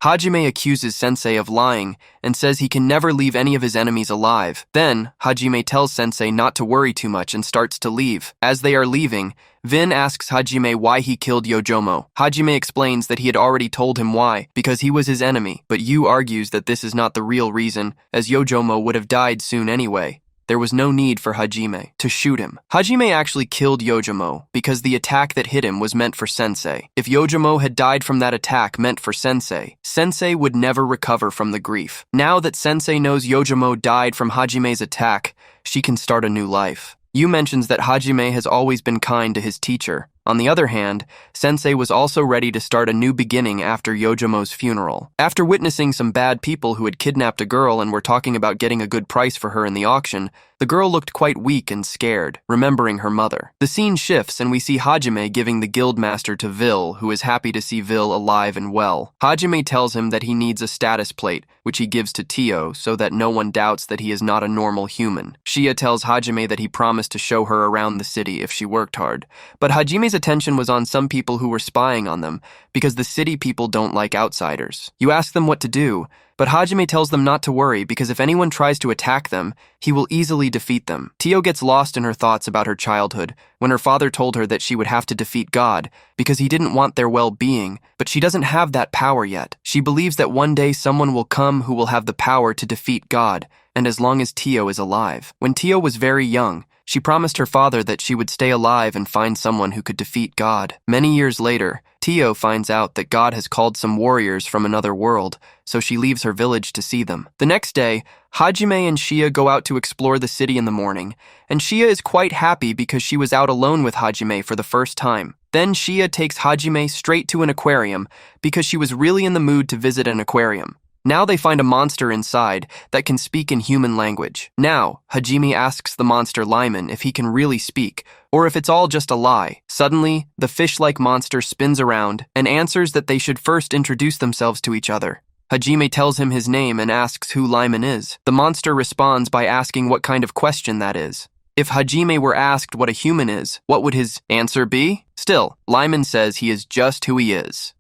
Hajime accuses Sensei of lying and says he can never leave any of his enemies alive. Then, Hajime tells Sensei not to worry too much and starts to leave. As they are leaving, Vin asks Hajime why he killed Yojomo. Hajime explains that he had already told him why, because he was his enemy, but Yu argues that this is not the real reason, as Yojomo would have died soon anyway. There was no need for Hajime to shoot him. Hajime actually killed Yojomo because the attack that hit him was meant for Sensei. If Yojomo had died from that attack meant for Sensei, Sensei would never recover from the grief. Now that Sensei knows Yojomo died from Hajime's attack, she can start a new life. Yu mentions that Hajime has always been kind to his teacher. On the other hand, Sensei was also ready to start a new beginning after Yojomo's funeral. After witnessing some bad people who had kidnapped a girl and were talking about getting a good price for her in the auction, the girl looked quite weak and scared, remembering her mother. The scene shifts and we see Hajime giving the guildmaster to Vil, who is happy to see Vil alive and well. Hajime tells him that he needs a status plate, which he gives to Tio so that no one doubts that he is not a normal human. Shea tells Hajime that he promised to show her around the city if she worked hard, but Hajime's attention was on some people who were spying on them because the city people don't like outsiders. You ask them what to do, but Hajime tells them not to worry because if anyone tries to attack them, he will easily defeat them. Tio gets lost in her thoughts about her childhood when her father told her that she would have to defeat God because he didn't want their well-being, but she doesn't have that power yet. She believes that one day someone will come who will have the power to defeat God, and as long as Tio is alive. When Tio was very young, she promised her father that she would stay alive and find someone who could defeat God. Many years later, Tio finds out that God has called some warriors from another world, so she leaves her village to see them. The next day, Hajime and Shea go out to explore the city in the morning, and Shea is quite happy because she was out alone with Hajime for the first time. Then Shea takes Hajime straight to an aquarium because she was really in the mood to visit an aquarium. Now they find a monster inside that can speak in human language. Now, Hajime asks the monster Lyman if he can really speak, or if it's all just a lie. Suddenly, the fish-like monster spins around and answers that they should first introduce themselves to each other. Hajime tells him his name and asks who Lyman is. The monster responds by asking what kind of question that is. If Hajime were asked what a human is, what would his answer be? Still, Lyman says he is just who he is.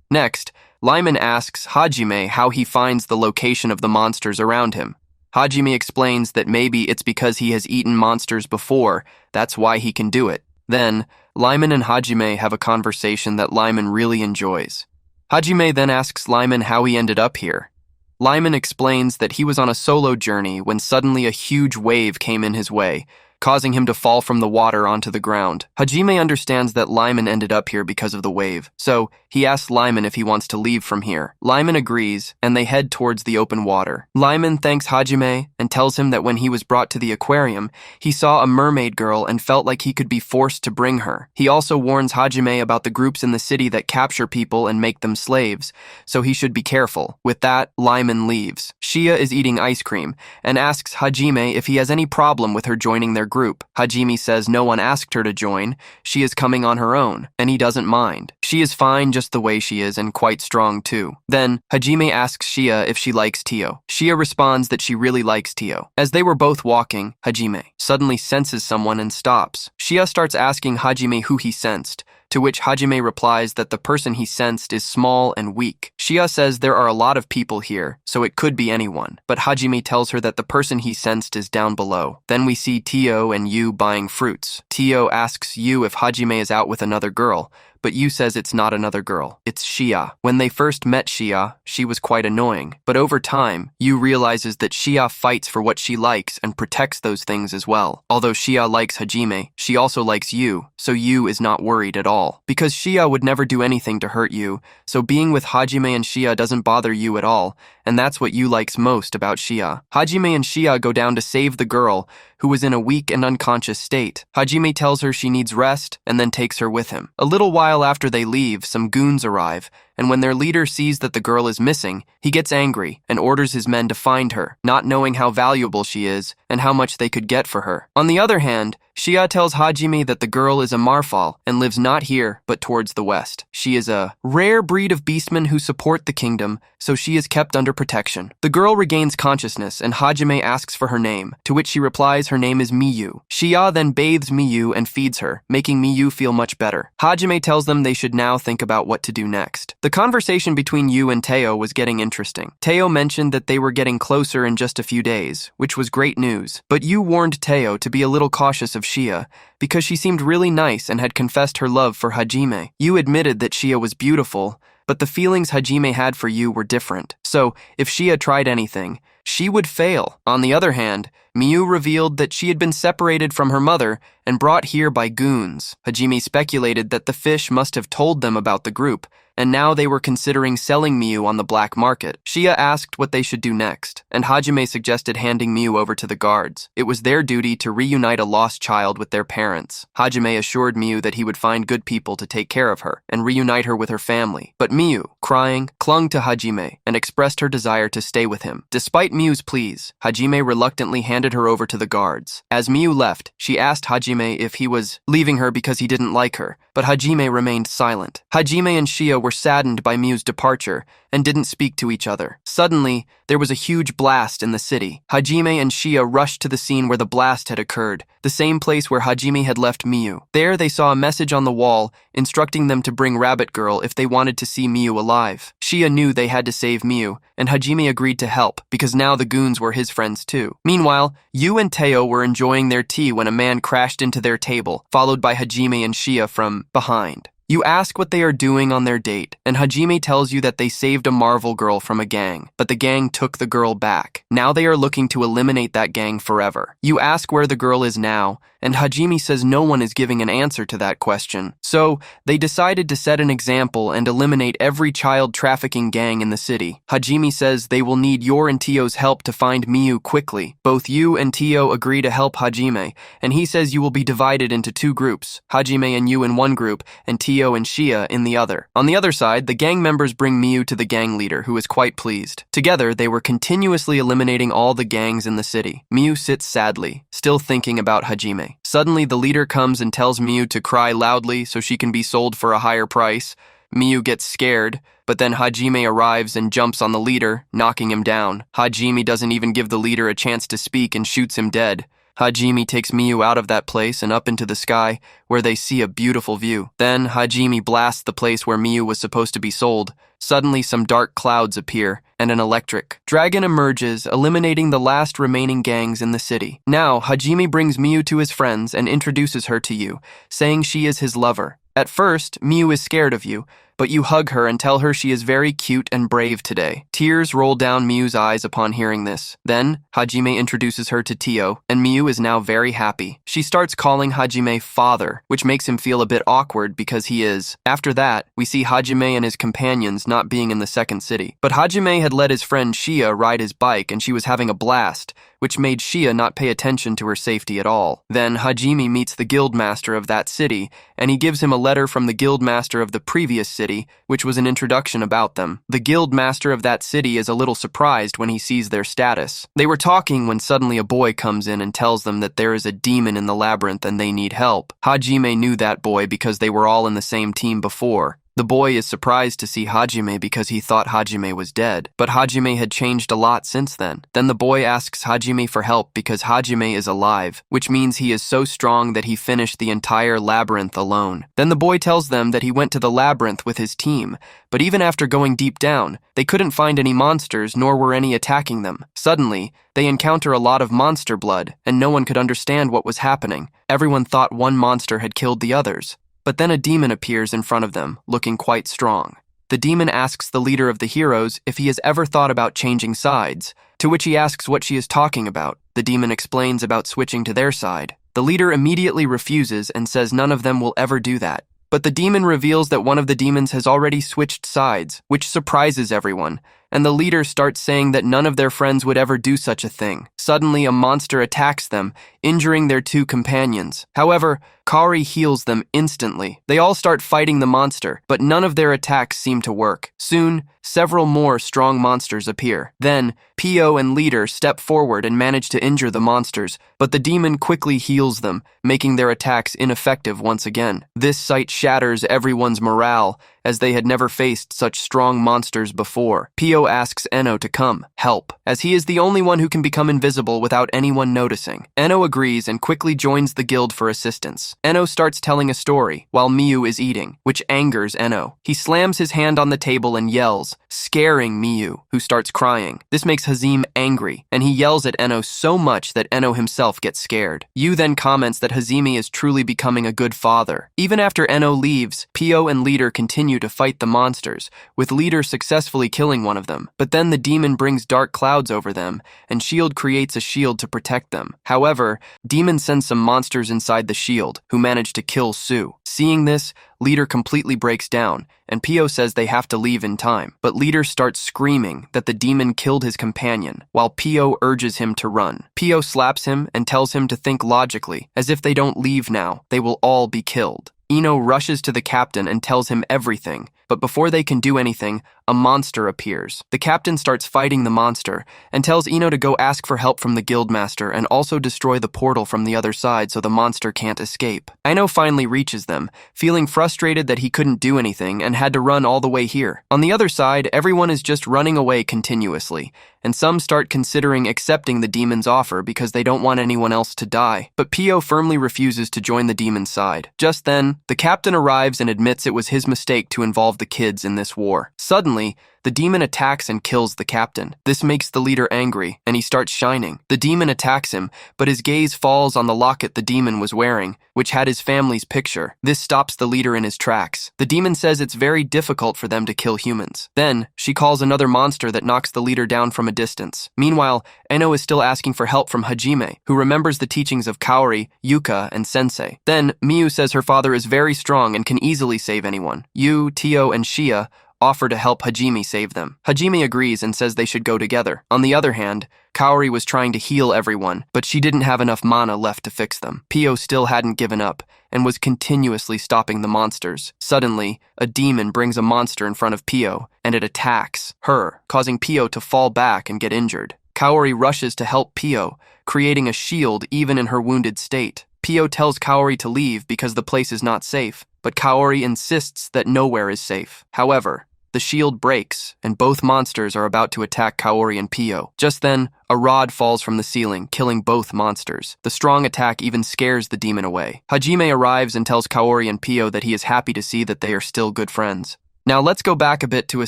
Next, Lyman asks Hajime how he finds the location of the monsters around him. Hajime explains that maybe it's because he has eaten monsters before, that's why he can do it. Then, Lyman and Hajime have a conversation that Lyman really enjoys. Hajime then asks Lyman how he ended up here. Lyman explains that he was on a solo journey when suddenly a huge wave came in his way, causing him to fall from the water onto the ground. Hajime understands that Lyman ended up here because of the wave, so he asks Lyman if he wants to leave from here. Lyman agrees, and they head towards the open water. Lyman thanks Hajime and tells him that when he was brought to the aquarium, he saw a mermaid girl and felt like he could be forced to bring her. He also warns Hajime about the groups in the city that capture people and make them slaves, so he should be careful. With that, Lyman leaves. Shea is eating ice cream and asks Hajime if he has any problem with her joining their group. Hajime says no one asked her to join, she is coming on her own, and he doesn't mind. She is fine just the way she is and quite strong too. Then, Hajime asks Shea if she likes Tio. Shea responds that she really likes Tio. As they were both walking, Hajime suddenly senses someone and stops. Shea starts asking Hajime who he sensed, to which Hajime replies that the person he sensed is small and weak. Shea says there are a lot of people here, so it could be anyone, but Hajime tells her that the person he sensed is down below. Then we see Tio and Yu buying fruits. Tio asks Yu if Hajime is out with another girl, but Yu says it's not another girl, it's Shea. When they first met Shea, she was quite annoying, but over time, Yu realizes that Shea fights for what she likes and protects those things as well. Although Shea likes Hajime, she also likes Yu, so Yu is not worried at all. Because Shea would never do anything to hurt Yu, so being with Hajime and Shea doesn't bother Yu at all, and that's what Yu likes most about Shea. Hajime and Shea go down to save the girl, who was in a weak and unconscious state. Hajime tells her she needs rest and then takes her with him. A little while after they leave, some goons arrive, and when their leader sees that the girl is missing, he gets angry and orders his men to find her, not knowing how valuable she is and how much they could get for her. On the other hand, Shea tells Hajime that the girl is a Marfal and lives not here but towards the west. She is a rare breed of beastmen who support the kingdom, so she is kept under protection. The girl regains consciousness and Hajime asks for her name, to which she replies her name is Miyu. Shea then bathes Miyu and feeds her, making Miyu feel much better. Hajime tells them they should now think about what to do next. The conversation between Yu and Teo was getting interesting. Teo mentioned that they were getting closer in just a few days, which was great news, but Yu warned Teo to be a little cautious of Shea, because she seemed really nice and had confessed her love for Hajime. Yu admitted that Shea was beautiful, but the feelings Hajime had for Yu were different, so if Shea tried anything, she would fail. On the other hand, Miyu revealed that she had been separated from her mother and brought here by goons. Hajime speculated that the fish must have told them about the group, and now they were considering selling Miyu on the black market. Shea asked what they should do next, and Hajime suggested handing Miyu over to the guards. It was their duty to reunite a lost child with their parents. Hajime assured Miyu that he would find good people to take care of her and reunite her with her family. But Miyu, crying, clung to Hajime and expressed her desire to stay with him. Despite Miyu's pleas, Hajime reluctantly handed her over to the guards. As Miyu left, she asked Hajime if he was leaving her because he didn't like her, but Hajime remained silent. Hajime and Shea were saddened by Miyu's departure and didn't speak to each other. Suddenly, there was a huge blast in the city. Hajime and Shea rushed to the scene where the blast had occurred, the same place where Hajime had left Miyu. There they saw a message on the wall instructing them to bring Rabbit Girl if they wanted to see Miyu alive. Shea knew they had to save Miyu, and Hajime agreed to help because now the goons were his friends too. Meanwhile, Yu and Teo were enjoying their tea when a man crashed into their table, followed by Hajime and Shea from behind. You ask what they are doing on their date, and Hajime tells you that they saved a Marvel girl from a gang, but the gang took the girl back. Now they are looking to eliminate that gang forever. You ask where the girl is now, and Hajime says no one is giving an answer to that question. So, they decided to set an example and eliminate every child trafficking gang in the city. Hajime says they will need your and Tio's help to find Miyu quickly. Both you and Tio agree to help Hajime, and he says you will be divided into two groups, Hajime and you in one group, and Tio Tio and Shea in the other. On the other side, the gang members bring Miu to the gang leader, who is quite pleased. Together, they were continuously eliminating all the gangs in the city. Miu sits sadly, still thinking about Hajime. Suddenly, the leader comes and tells Miu to cry loudly so she can be sold for a higher price. Miu gets scared, but then Hajime arrives and jumps on the leader, knocking him down. Hajime doesn't even give the leader a chance to speak and shoots him dead. Hajime takes Miu out of that place and up into the sky, where they see a beautiful view. Then Hajime blasts the place where Miu was supposed to be sold. Suddenly, some dark clouds appear, and an electric dragon emerges, eliminating the last remaining gangs in the city. Now, Hajime brings Miu to his friends and introduces her to you, saying she is his lover. At first, Miu is scared of you, but you hug her and tell her she is very cute and brave today. Tears roll down Miu's eyes upon hearing this. Then, Hajime introduces her to Tio, and Miu is now very happy. She starts calling Hajime father, which makes him feel a bit awkward because he is. After that, we see Hajime and his companions not being in the second city. But Hajime had let his friend Shea ride his bike and she was having a blast, which made Shea not pay attention to her safety at all. Then Hajime meets the guildmaster of that city, and he gives him a letter from the guildmaster of the previous city, which was an introduction about them. The guildmaster of that city is a little surprised when he sees their status. They were talking when suddenly a boy comes in and tells them that there is a demon in the labyrinth and they need help. Hajime knew that boy because they were all in the same team before. The boy is surprised to see Hajime because he thought Hajime was dead, but Hajime had changed a lot since then. Then the boy asks Hajime for help because Hajime is alive, which means he is so strong that he finished the entire labyrinth alone. Then the boy tells them that he went to the labyrinth with his team, but even after going deep down, they couldn't find any monsters nor were any attacking them. Suddenly, they encounter a lot of monster blood, and no one could understand what was happening. Everyone thought one monster had killed the others. But then a demon appears in front of them, looking quite strong. The demon asks the leader of the heroes if he has ever thought about changing sides, to which he asks what she is talking about. The demon explains about switching to their side. The leader immediately refuses and says none of them will ever do that. But the demon reveals that one of the demons has already switched sides, which surprises everyone, and the leader starts saying that none of their friends would ever do such a thing. Suddenly, a monster attacks them, injuring their two companions. However, Kari heals them instantly. They all start fighting the monster, but none of their attacks seem to work. Soon, several more strong monsters appear. Then, Pio and Leader step forward and manage to injure the monsters, but the demon quickly heals them, making their attacks ineffective once again. This sight shatters everyone's morale, as they had never faced such strong monsters before. Pio asks Enno to come, help, as he is the only one who can become invisible without anyone noticing. Enno agrees and quickly joins the guild for assistance. Enno starts telling a story, while Miu is eating, which angers Enno. He slams his hand on the table and yells, scaring Miu, who starts crying. This makes Hazim angry, and he yells at Enno so much that Enno himself gets scared. Yu then comments that Hazimi is truly becoming a good father. Even after Enno leaves, Pio and Leader continue to fight the monsters, with Leader successfully killing one of them. But then the demon brings dark clouds over them, and Shield creates a shield to protect them. However, Demon sends some monsters inside the shield, who manage to kill Sue. Seeing this, Leader completely breaks down, and Pio says they have to leave in time. But Leader starts screaming that the demon killed his companion, while Pio urges him to run. Pio slaps him and tells him to think logically, as if they don't leave now, they will all be killed. Ino rushes to the captain and tells him everything, but before they can do anything, a monster appears. The captain starts fighting the monster and tells Ino to go ask for help from the guildmaster and also destroy the portal from the other side so the monster can't escape. Ino finally reaches them, feeling frustrated that he couldn't do anything and had to run all the way here. On the other side, everyone is just running away continuously, and some start considering accepting the demon's offer because they don't want anyone else to die. But Pio firmly refuses to join the demon's side. Just then, the captain arrives and admits it was his mistake to involve the kids in this war. Suddenly, the demon attacks and kills the captain. This makes the leader angry, and he starts shining. The demon attacks him, but his gaze falls on the locket the demon was wearing, which had his family's picture. This stops the leader in his tracks. The demon says it's very difficult for them to kill humans. Then, she calls another monster that knocks the leader down from a distance. Meanwhile, Eno is still asking for help from Hajime, who remembers the teachings of Kaori, Yuka, and Sensei. Then, Miu says her father is very strong and can easily save anyone. Yu, Tio, and Shea offer to help Hajime save them. Hajime agrees and says they should go together. On the other hand, Kaori was trying to heal everyone, but she didn't have enough mana left to fix them. Pio still hadn't given up and was continuously stopping the monsters. Suddenly, a demon brings a monster in front of Pio, and it attacks her, causing Pio to fall back and get injured. Kaori rushes to help Pio, creating a shield even in her wounded state. Pio tells Kaori to leave because the place is not safe, but Kaori insists that nowhere is safe. However, the shield breaks, and both monsters are about to attack Kaori and Pio. Just then, a rod falls from the ceiling, killing both monsters. The strong attack even scares the demon away. Hajime arrives and tells Kaori and Pio that he is happy to see that they are still good friends. Now let's go back a bit to a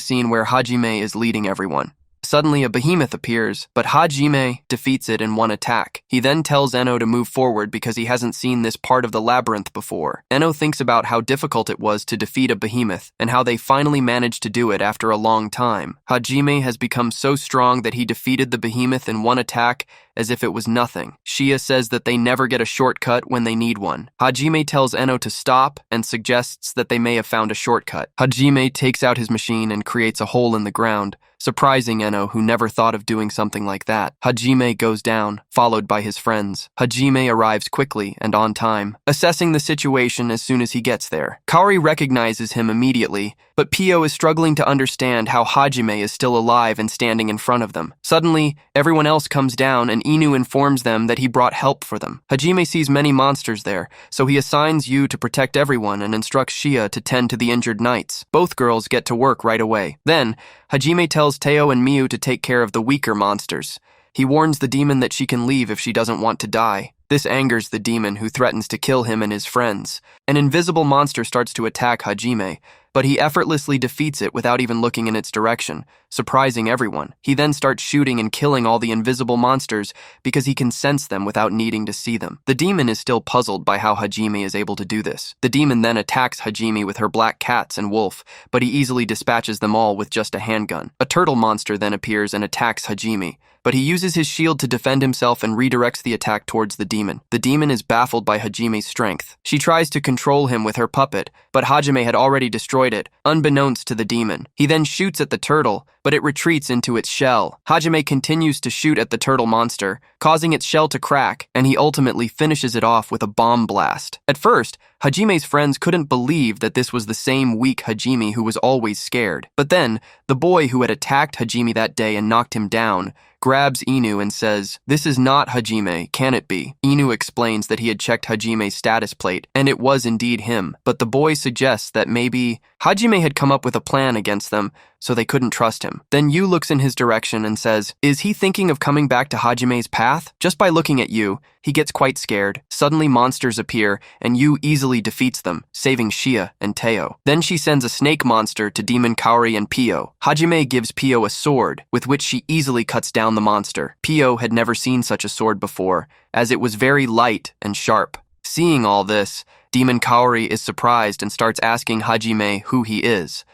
scene where Hajime is leading everyone. Suddenly, a behemoth appears, but Hajime defeats it in one attack. He then tells Enno to move forward because he hasn't seen this part of the labyrinth before. Enno thinks about how difficult it was to defeat a behemoth and how they finally managed to do it after a long time. Hajime has become so strong that he defeated the behemoth in one attack as if it was nothing. Shea says that they never get a shortcut when they need one. Hajime tells Enno to stop and suggests that they may have found a shortcut. Hajime takes out his machine and creates a hole in the ground, surprising Enno, who never thought of doing something like that. Hajime goes down, followed by his friends. Hajime arrives quickly and on time, assessing the situation as soon as he gets there. Kaori recognizes him immediately, but Pio is struggling to understand how Hajime is still alive and standing in front of them. Suddenly, everyone else comes down and Inu informs them that he brought help for them. Hajime sees many monsters there, so he assigns Yu to protect everyone and instructs Shea to tend to the injured knights. Both girls get to work right away. Then, Hajime tells Teo and Miu to take care of the weaker monsters. He warns the demon that she can leave if she doesn't want to die. This angers the demon, who threatens to kill him and his friends. An invisible monster starts to attack Hajime, but he effortlessly defeats it without even looking in its direction, surprising everyone. He then starts shooting and killing all the invisible monsters because he can sense them without needing to see them. The demon is still puzzled by how Hajime is able to do this. The demon then attacks Hajime with her black cats and wolf, but he easily dispatches them all with just a handgun. A turtle monster then appears and attacks Hajime, but he uses his shield to defend himself and redirects the attack towards the demon. The demon is baffled by Hajime's strength. She tries to control him with her puppet, but Hajime had already destroyed it, unbeknownst to the demon. He then shoots at the turtle, but it retreats into its shell. Hajime continues to shoot at the turtle monster, causing its shell to crack, and he ultimately finishes it off with a bomb blast. At first, Hajime's friends couldn't believe that this was the same weak Hajime who was always scared. But then, the boy who had attacked Hajime that day and knocked him down grabs Inu and says, "This is not Hajime, can it be?" Inu explains that he had checked Hajime's status plate, and it was indeed him. But the boy suggests that maybe Hajime had come up with a plan against them, so they couldn't trust him. Then Yu looks in his direction and says, "Is he thinking of coming back to Hajime's path?" Just by looking at Yu, he gets quite scared. Suddenly monsters appear, and Yu easily defeats them, saving Shea and Teo. Then she sends a snake monster to Demon Kaori and Pio. Hajime gives Pio a sword, with which she easily cuts down the monster. Pio had never seen such a sword before, as it was very light and sharp. Seeing all this, Demon Kaori is surprised and starts asking Hajime who he is.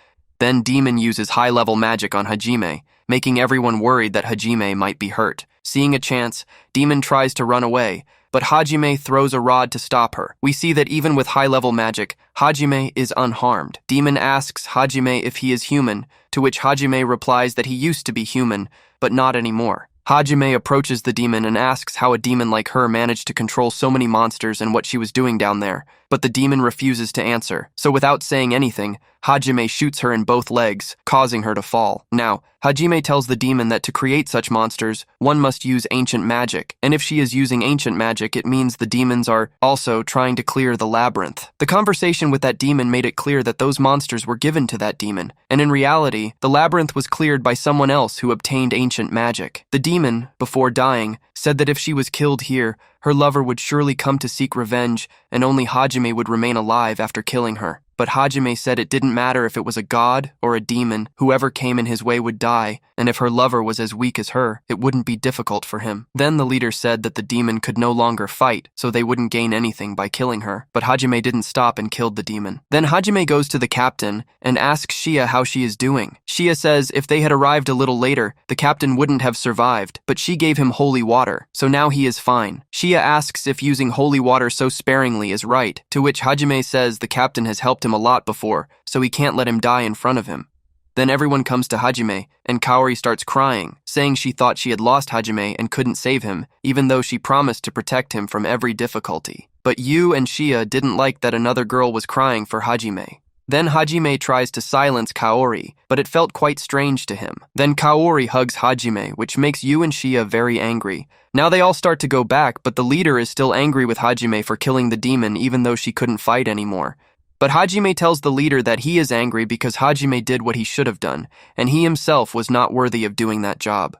Then Demon uses high-level magic on Hajime, making everyone worried that Hajime might be hurt. Seeing a chance, Demon tries to run away, but Hajime throws a rod to stop her. We see that even with high-level magic, Hajime is unharmed. Demon asks Hajime if he is human, to which Hajime replies that he used to be human, but not anymore. Hajime approaches the demon and asks how a demon like her managed to control so many monsters and what she was doing down there, but the demon refuses to answer. So without saying anything, Hajime shoots her in both legs, causing her to fall. Now, Hajime tells the demon that to create such monsters, one must use ancient magic, and if she is using ancient magic, it means the demons are also trying to clear the labyrinth. The conversation with that demon made it clear that those monsters were given to that demon, and in reality, the labyrinth was cleared by someone else who obtained ancient magic. The demon, before dying, said that if she was killed here, her lover would surely come to seek revenge, and only Hajime would remain alive after killing her. But Hajime said it didn't matter if it was a god or a demon, whoever came in his way would die, and if her lover was as weak as her, it wouldn't be difficult for him. Then the leader said that the demon could no longer fight, so they wouldn't gain anything by killing her. But Hajime didn't stop and killed the demon. Then Hajime goes to the captain and asks Shea how she is doing. Shea says if they had arrived a little later, the captain wouldn't have survived, but she gave him holy water, so now he is fine. Shea asks if using holy water so sparingly is right, to which Hajime says the captain has helped him a lot before, so he can't let him die in front of him. Then everyone comes to Hajime, and Kaori starts crying, saying she thought she had lost Hajime and couldn't save him, even though she promised to protect him from every difficulty. But Yu and Shea didn't like that another girl was crying for Hajime. Then Hajime tries to silence Kaori, but it felt quite strange to him. Then Kaori hugs Hajime, which makes Yu and Shea very angry. Now they all start to go back, but the leader is still angry with Hajime for killing the demon even though she couldn't fight anymore. But Hajime tells the leader that he is angry because Hajime did what he should have done, and he himself was not worthy of doing that job.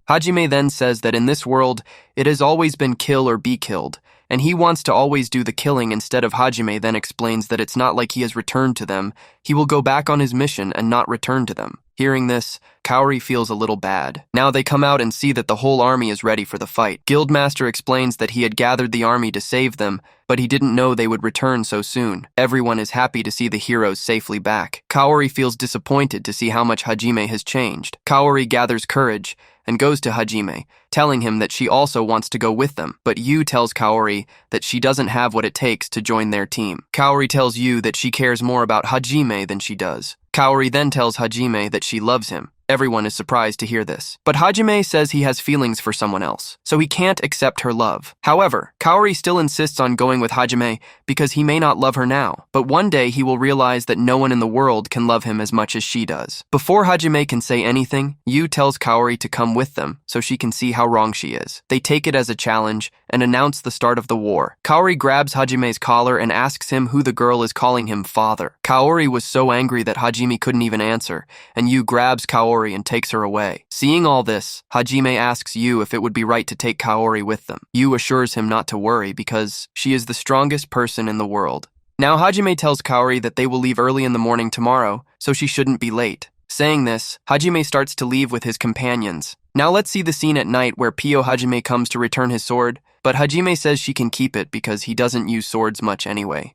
Hajime then says that in this world, it has always been kill or be killed, and he wants to always do the killing instead of Hajime then explains that it's not like he has returned to them, he will go back on his mission and not return to them. Hearing this, Kaori feels a little bad. Now they come out and see that the whole army is ready for the fight. Guildmaster explains that he had gathered the army to save them, but he didn't know they would return so soon. Everyone is happy to see the heroes safely back. Kaori feels disappointed to see how much Hajime has changed. Kaori gathers courage and goes to Hajime, telling him that she also wants to go with them, but Yu tells Kaori that she doesn't have what it takes to join their team. Kaori tells Yu that she cares more about Hajime than she does. Kaori then tells Hajime that she loves him. Everyone is surprised to hear this. But Hajime says he has feelings for someone else, so he can't accept her love. However, Kaori still insists on going with Hajime because he may not love her now, but one day he will realize that no one in the world can love him as much as she does. Before Hajime can say anything, Yu tells Kaori to come with them so she can see how wrong she is. They take it as a challenge and announce the start of the war. Kaori grabs Hajime's collar and asks him who the girl is calling him father. Kaori was so angry that Hajime couldn't even answer, and Yu grabs Kaori and takes her away. Seeing all this, Hajime asks Yu if it would be right to take Kaori with them. Yu assures him not to worry because she is the strongest person in the world. Now Hajime tells Kaori that they will leave early in the morning tomorrow, so she shouldn't be late. Saying this, Hajime starts to leave with his companions. Now let's see the scene at night where Pio Hajime comes to return his sword, but Hajime says she can keep it because he doesn't use swords much anyway.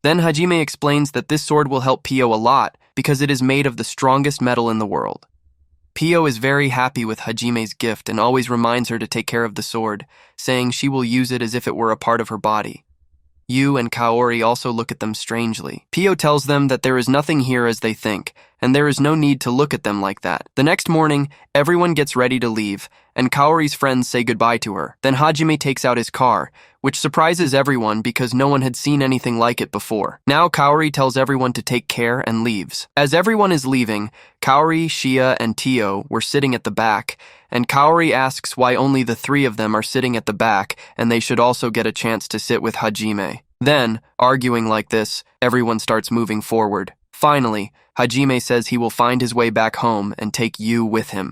Then Hajime explains that this sword will help Pio a lot because it is made of the strongest metal in the world. Pio is very happy with Hajime's gift and always reminds her to take care of the sword, saying she will use it as if it were a part of her body. Yu and Kaori also look at them strangely. Pio tells them that there is nothing here as they think, and there is no need to look at them like that. The next morning, everyone gets ready to leave, and Kaori's friends say goodbye to her. Then Hajime takes out his car, which surprises everyone because no one had seen anything like it before. Now Kaori tells everyone to take care and leaves. As everyone is leaving, Kaori, Shea, and Tio were sitting at the back, and Kaori asks why only the three of them are sitting at the back and they should also get a chance to sit with Hajime. Then, arguing like this, everyone starts moving forward. Finally, Hajime says he will find his way back home and take Yu with him.